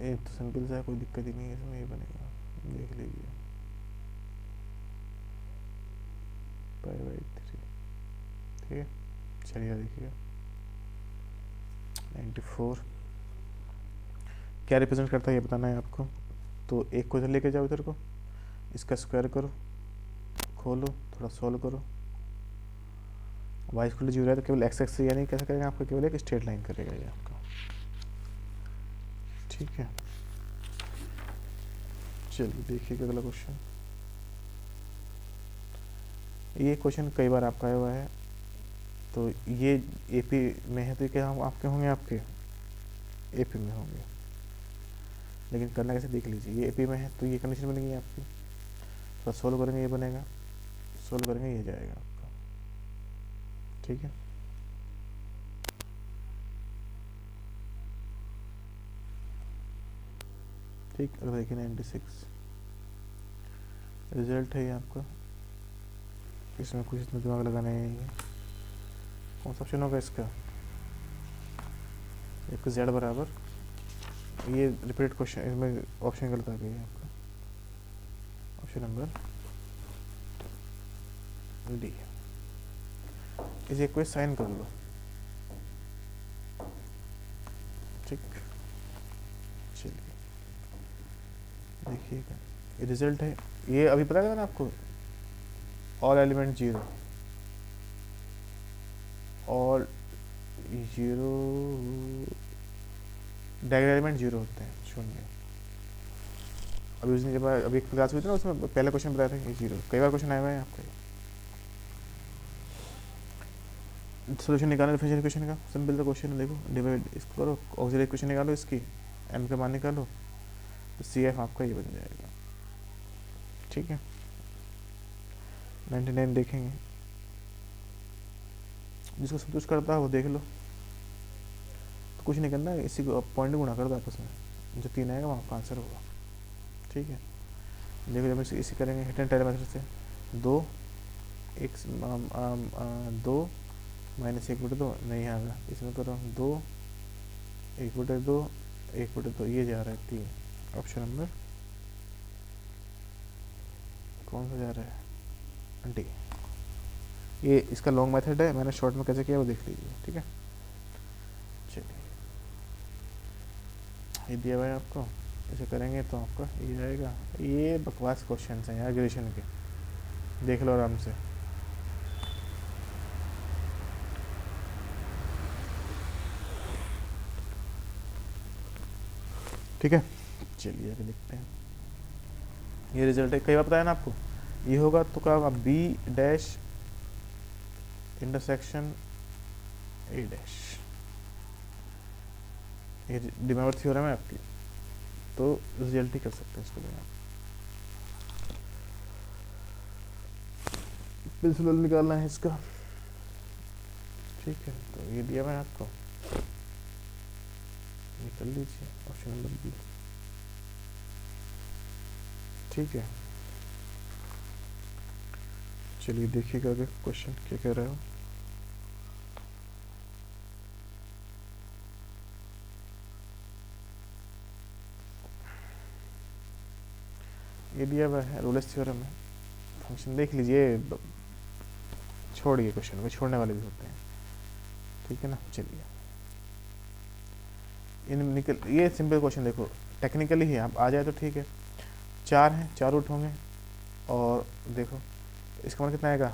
ये तो सिंपल सा है, कोई दिक्कत ही नहीं है इसमें, ये बनेगा, देख लीजिए π/3, ठीक है। चलिए देखिए 94 क्या रिप्रेजेंट करता है ये बताना है आपको। तो एक को इधर लेके जाओ, इधर को, इसका स्क्वायर करो, खोलो, थोड़ा सॉल्व करो, y = 0 है तो केवल x एक्सिस यानी कैसे करेगा आपका, केवल एक स्ट्रेट लाइन करेगा ये आपका, ठीक है। चलिए देखिए अगला क्वेश्चन, ये क्वेश्चन कई बार आपका आया हुआ है, तो ये एपी में है, तो ये क्या हम आपके होंगे, आपके एपी में होंगे। लेकिन करना कैसे देख लीजिए, ये एपी में है तो ये कंडीशन बनेगी आपकी, तो सोल्व करेंगे ये बनेगा, सोल्व करेंगे ये जाएगा आपका। ठीक है, ठीक। अगर देखिए 96 रिजल्ट है ये आपका, इसमें कुछ इतना दिमाग लगाना है। कौन सा ऑप्शन होगा इसका, एक जेड बराबर, ये रिपीट क्वेश्चन, इसमें ऑप्शन गलत आ गई है आपका, ऑप्शन नंबर डी। इस एक को साइन कर लो, ठीक। चलिए देखिएगा ये रिजल्ट है, ये अभी पता लगा ना आपको, all element zero, all zero, diagonal element zero होते हैं, शून्य। अभी उसने जब अभी एक क्लास हुई थी ना, उसमें पहला क्वेश्चन बताया था ये जीरो, कई बार क्वेश्चन आए हुए हैं आपके। सोल्यूशन निकालो डिफरेंशियल इक्वेशन का, सिंपल सा क्वेश्चन है, देखो डिवाइड इसको करो, ऑक्सिलरी इक्वेशन निकालो इसकी, एम का मान निकालो, तो सी एफ आपका ये बन जाएगा। ठीक है, 99 देखेंगे, जिसको संतुष्ट करता है वो देख लो, तो कुछ नहीं करना, इसी को पॉइंट गुणा कर दो आपस में, जो 3 आएगा वहाँ का आंसर होगा। ठीक है, देखो जब इसी करेंगे हिट एंड टेल मेथड से, 2 2 माइनस 1/2 नहीं आएगा, इसमें करो 2 1/2 1/2, ये जा रहा है 3, ऑप्शन नंबर कौन सा जा रहा है, डी। ये इसका लॉन्ग मेथड है, मैंने शॉर्ट में कैसे किया वो देख लीजिए। ठीक है, चलिए ये दिया हुआ है आपको, इसे करेंगे तो आपका ये आएगा। ये बकवास क्वेश्चन हैं यार ग्रेजुएशन के, देख लो आराम से। ठीक है, चलिए आगे देखते हैं। ये रिजल्ट है, कई बार बताया ना आपको, ये होगा तो क्या होगा, B dash intersection A dash, ये डिमेवर थ्योरम है आपकी, तो रिजल्ट ही कर सकते हैं इसको भी आप। प्रिंसिपल निकालना है इसका। ठीक है, तो ये दिया मैं आपको, निकल लीजिए ऑप्शन नंबर बी। ठीक है, चलिए देखिएगा आगे क्वेश्चन क्या कह रहा है। ये दिया हुआ है रोलेस थ्योरम है, फंक्शन देख लीजिए, छोड़िए क्वेश्चन को, छोड़ने वाले भी होते हैं। ठीक है ना, चलिए इन निकल, ये सिंपल क्वेश्चन देखो, टेक्निकली ही आप आ जाए तो ठीक है। 4 हैं, 4 रूट होंगे, और देखो इसका मान कितना आएगा,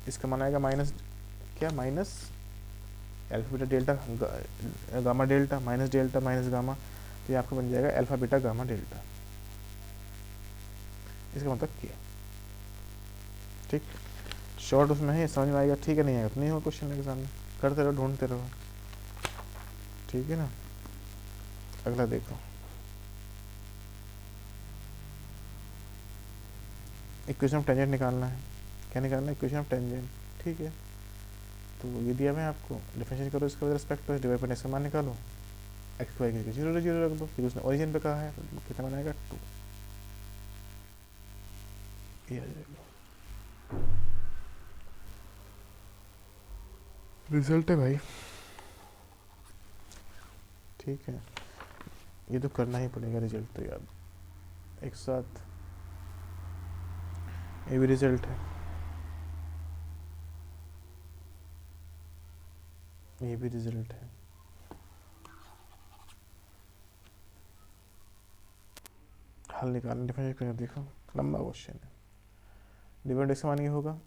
इसका मान आएगा माइनस क्या, minus alpha beta delta gamma delta, minus delta minus gamma, तो ये आपका बन जाएगा अल्फा बीटा गामा डेल्टा, इसका मतलब क्या। ठीक, शॉर्ट उसमें है, समझ में आएगा, ठीक है, नहीं आएगा तो नहीं होगा क्वेश्चन के सामने, करते रहो ढूंढते रहो। ठीक है ना, अगला देखो, इक्वेशन ऑफ टेंजेंट निकालना है। क्या निकालना है, इक्वेशन ऑफ टेंजेंट। ठीक है, तो ये दिया मैं आपको, डिफरेंशिएट करो इसका with respect to divide by x का मान निकालो, एक्स को आएगा 0 रख दो, क्योंकि उसने ओरिजिन पे कहा है, तो कितना मान आएगा 2, ये आ जाएगा रिजल्ट है भाई। ठीक है, ये तो करना ही पड़ेगा रिजल्ट तो यार एक साथ, ये भी रिजल्ट है, ये भी रिजल्ट है। हल निकालना, डिफरेंशिएट करके देखो, लंबा क्वेश्चन है। डिवाइड एक्स का मान ये होगा,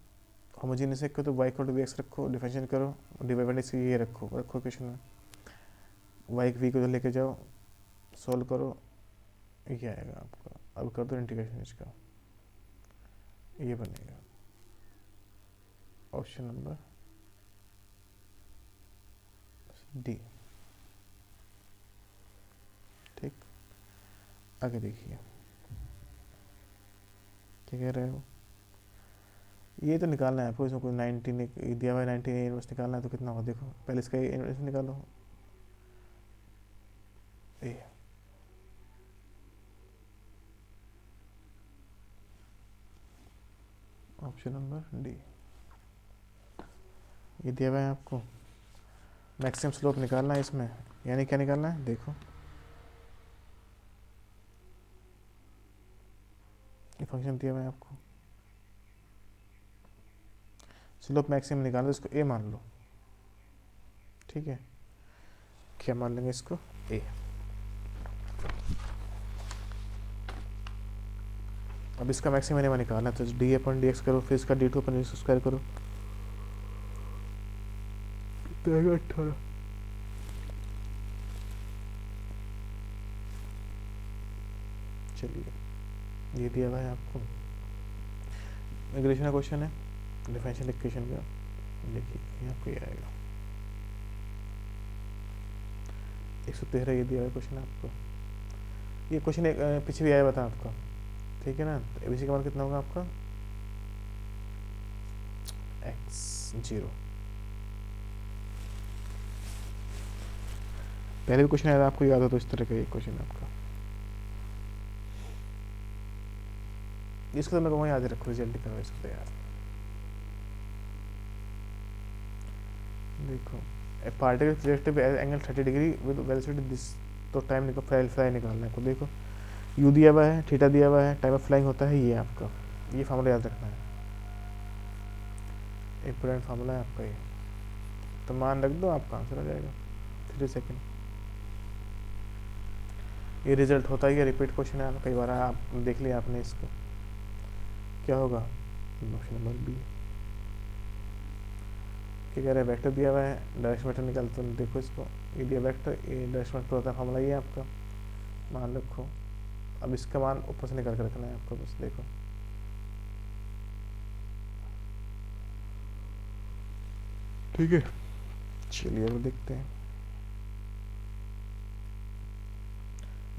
होमोजीनियस है तो y को एक्स रखो, डिफरेंशिएट करो, डिवाइड एक्स ये रखो इक्वेशन में, y वी को लेके जाओ, सोल्व करो, ये आएगा आपका। अब कर दो इंटीग्रेशन इसका, ये बनेगा ऑप्शन नंबर डी। ठीक, आगे देखिए क्या कह रहे हो। ये तो निकालना है आपको, इसमें कोई 19 दिया हुआ है, 19 इनवर्स निकालना है तो कितना होगा देखो, पहले इसका इनवर्स निकालो। ए, ऑप्शन नंबर डी। ये दिया हुआ है आपको, मैक्सिमम स्लोप निकालना है इसमें, यानी क्या निकालना है देखो, ये फंक्शन दिया हुआ है आपको, स्लोप मैक्सिमम निकालो, इसको ए मान लो। ठीक है, क्या मान लेंगे इसको, ए। अब इसका मैक्सिमम मिनिमम निकालना है, तो डी अपन डी एक्स करो, फिर इसका D two upon D square करो, तो 18। चलिए ये दिया हुआ है आपको, इंग्लिश का क्वेश्चन है, डिफरेंशियल इक्वेशन का। देखिए आपको ये आएगा 113, ये दिया हुआ क्वेश्चन आपको। ये क्वेश्चन पीछे भी आया बता आपका, ठीक है ना। तो एबीसी का मान कितना होगा आपका, x0। पहले भी क्वेश्चन आया आपको याद हो तो इस तरह का ये क्वेश्चन आपका, इसको तो मैं कहूँगा याद रखो, रिजल्ट करो इसको तो यार। देखो particle relative angle 30 degree with velocity this, तो टाइम फ्लाई निकालना है आपको। देखो यू दिया हुआ है, थीटा दिया हुआ है, टाइम ऑफ फ्लाइंग होता है ये आपका, ये फार्मूला याद रखना है, इंपॉर्टेंट फार्मूला है आपका ये, तो मान रख दो आपका आंसर आ जाएगा 3 सेकेंड। ये रिजल्ट होता ही है, रिपीट क्वेश्चन है, कई बार आप देख लिया आपने इसको। क्या होगा, ऑप्शन नंबर बी। क्या कह रहे हैं, वेक्टर दिया हुआ है, डायरेक्शन वेक्टर निकालते हैं, देखो इसको, ये दिया वेक्टर, ये डायरेक्शन वेक्टर होता है, फार्मूला ये आपका मान रखो। अब इसका मान ऊपर से निकाल कर रखना है आपको, बस देखो। ठीक है, चलिए अब देखते हैं।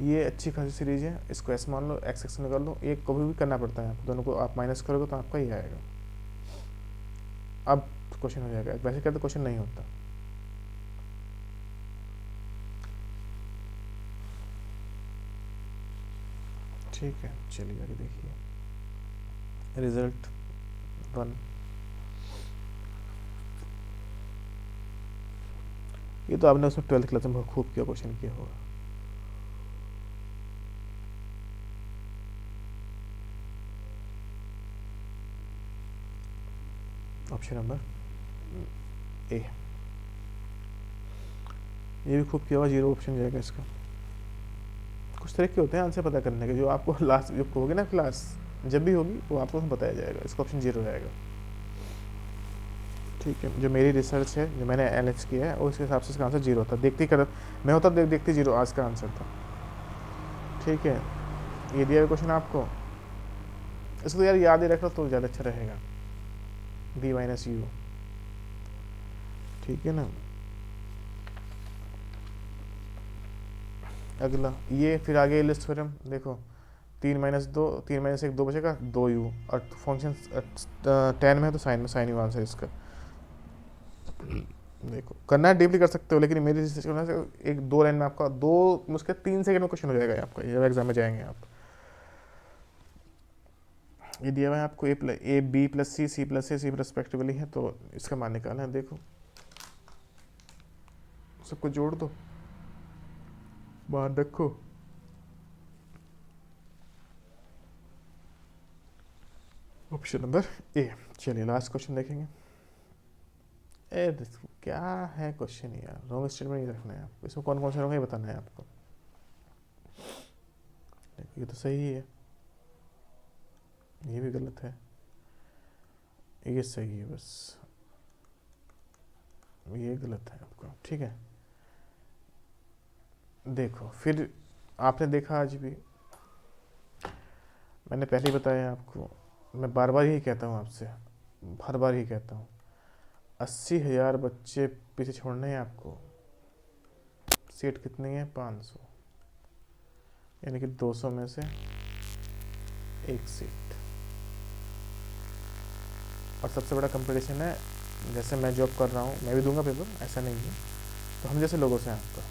ये अच्छी खासी सीरीज है, इसको ऐसे मान लो, एक्स एक्स निकाल लो, ये कभी भी करना पड़ता है आपको, दोनों को आप माइनस करोगे तो आपका ये आएगा। अब क्वेश्चन हो जाएगा, वैसे कहते क्वेश्चन नहीं होता। ठीक है, चलिए आगे देखिए, रिजल्ट 1। ये तो आपने उसमें 12th क्लास में खूब किया, क्वेश्चन किया होगा। ऑप्शन नंबर ए, ये भी खूब किया होगा, 0 ऑप्शन जाएगा इसका। कुछ तरीके होते हैं आंसर पता करने के, जो आपको लास्ट जब होगी ना क्लास, जब भी होगी वो आपको बताया जाएगा। इसका ऑप्शन 0 जाएगा। ठीक है, जो मेरी रिसर्च है, जो मैंने एनालिसिस किया है, उसके हिसाब से इसका आंसर 0 था। देखती कर मैं होता देखती 0 आज का आंसर था। ठीक है, ये दिया हुआ क्वेश्चन आपको, इसको यार याद ही रखो तो ज़्यादा अच्छा रहेगा, b माइनस यू। ठीक है ना, अगला ये फिर आगे लिस्ट थ्योरम देखो, 3 माइनस 2, 3 माइनस 1 2 बचेगा, 2u, और फंक्शन टेन में है तो साइन में, साइन यू आंसर इसका। देखो करना है डीपली कर सकते हो, लेकिन मेरी रिसर्च करना है, एक 2 लाइन में आपका 2 मुश्किल 3 सेकंड में क्वेश्चन हो जाएगा आपका, जब एग्जाम में जाएंगे आप। ये दिया हुआ है आपको, A B plus C, C plus A, C respectively है, तो इसका मान निकालना है। देखो सबको जोड़ दो, मान रखो, ऑप्शन नंबर ए। चलिए लास्ट क्वेश्चन देखेंगे। ए क्या है क्वेश्चन यार, रॉन्ग स्टेटमेंट नहीं रखना है आपको, इसमें कौन कौन से रॉन्ग है बताना है आपको। ये तो सही है, ये भी गलत है, ये सही है, बस ये गलत है आपको। ठीक है, देखो फिर आपने देखा, आज भी मैंने पहले ही बताया आपको, मैं बार बार यही कहता हूँ आपसे, हर बार ही कहता हूँ, 80,000 बच्चे पीछे छोड़ने हैं आपको, सीट कितनी है 500, यानी कि 200 में से एक सीट। और सबसे बड़ा कंपटीशन है, जैसे मैं जॉब कर रहा हूँ, मैं भी दूंगा पेपर, ऐसा नहीं है। तो हम जैसे लोगों से आपका,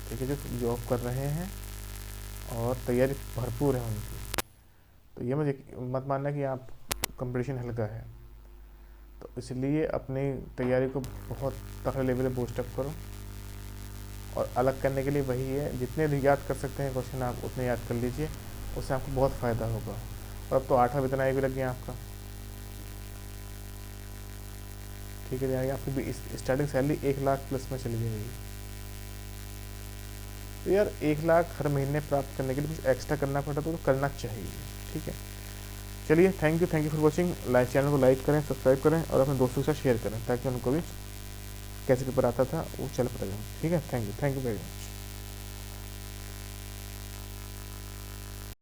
ठीक है, जो जॉब कर रहे हैं और तैयारी भरपूर है उनकी, तो ये मत मानना कि आप कंपटीशन हल्का है। तो इसलिए अपनी तैयारी को बहुत तगड़े लेवल पे बूस्टअप करो। और अलग करने के लिए वही है, जितने याद कर सकते हैं क्वेश्चन आप उतने याद कर लीजिए, उससे आपको बहुत फ़ायदा होगा। और अब तो 8वां वेतन आयोग भी लग गया आपका, ठीक है, यानी आपकी भी स्टार्टिंग सैलरी 1 लाख प्लस में चली जाएगी। तो यार 1 लाख हर महीने प्राप्त करने के लिए कुछ एक्स्ट्रा करना पड़ता तो करना चाहिए, ठीक है। चलिए, thank you for watching. Channel को लाइक करें, सब्सक्राइब करें और अपने दोस्तों के साथ शेयर करें, ताकि उनको भी कैसे पेपर आता था वो चल पता जाए, ठीक है। Thank you very much.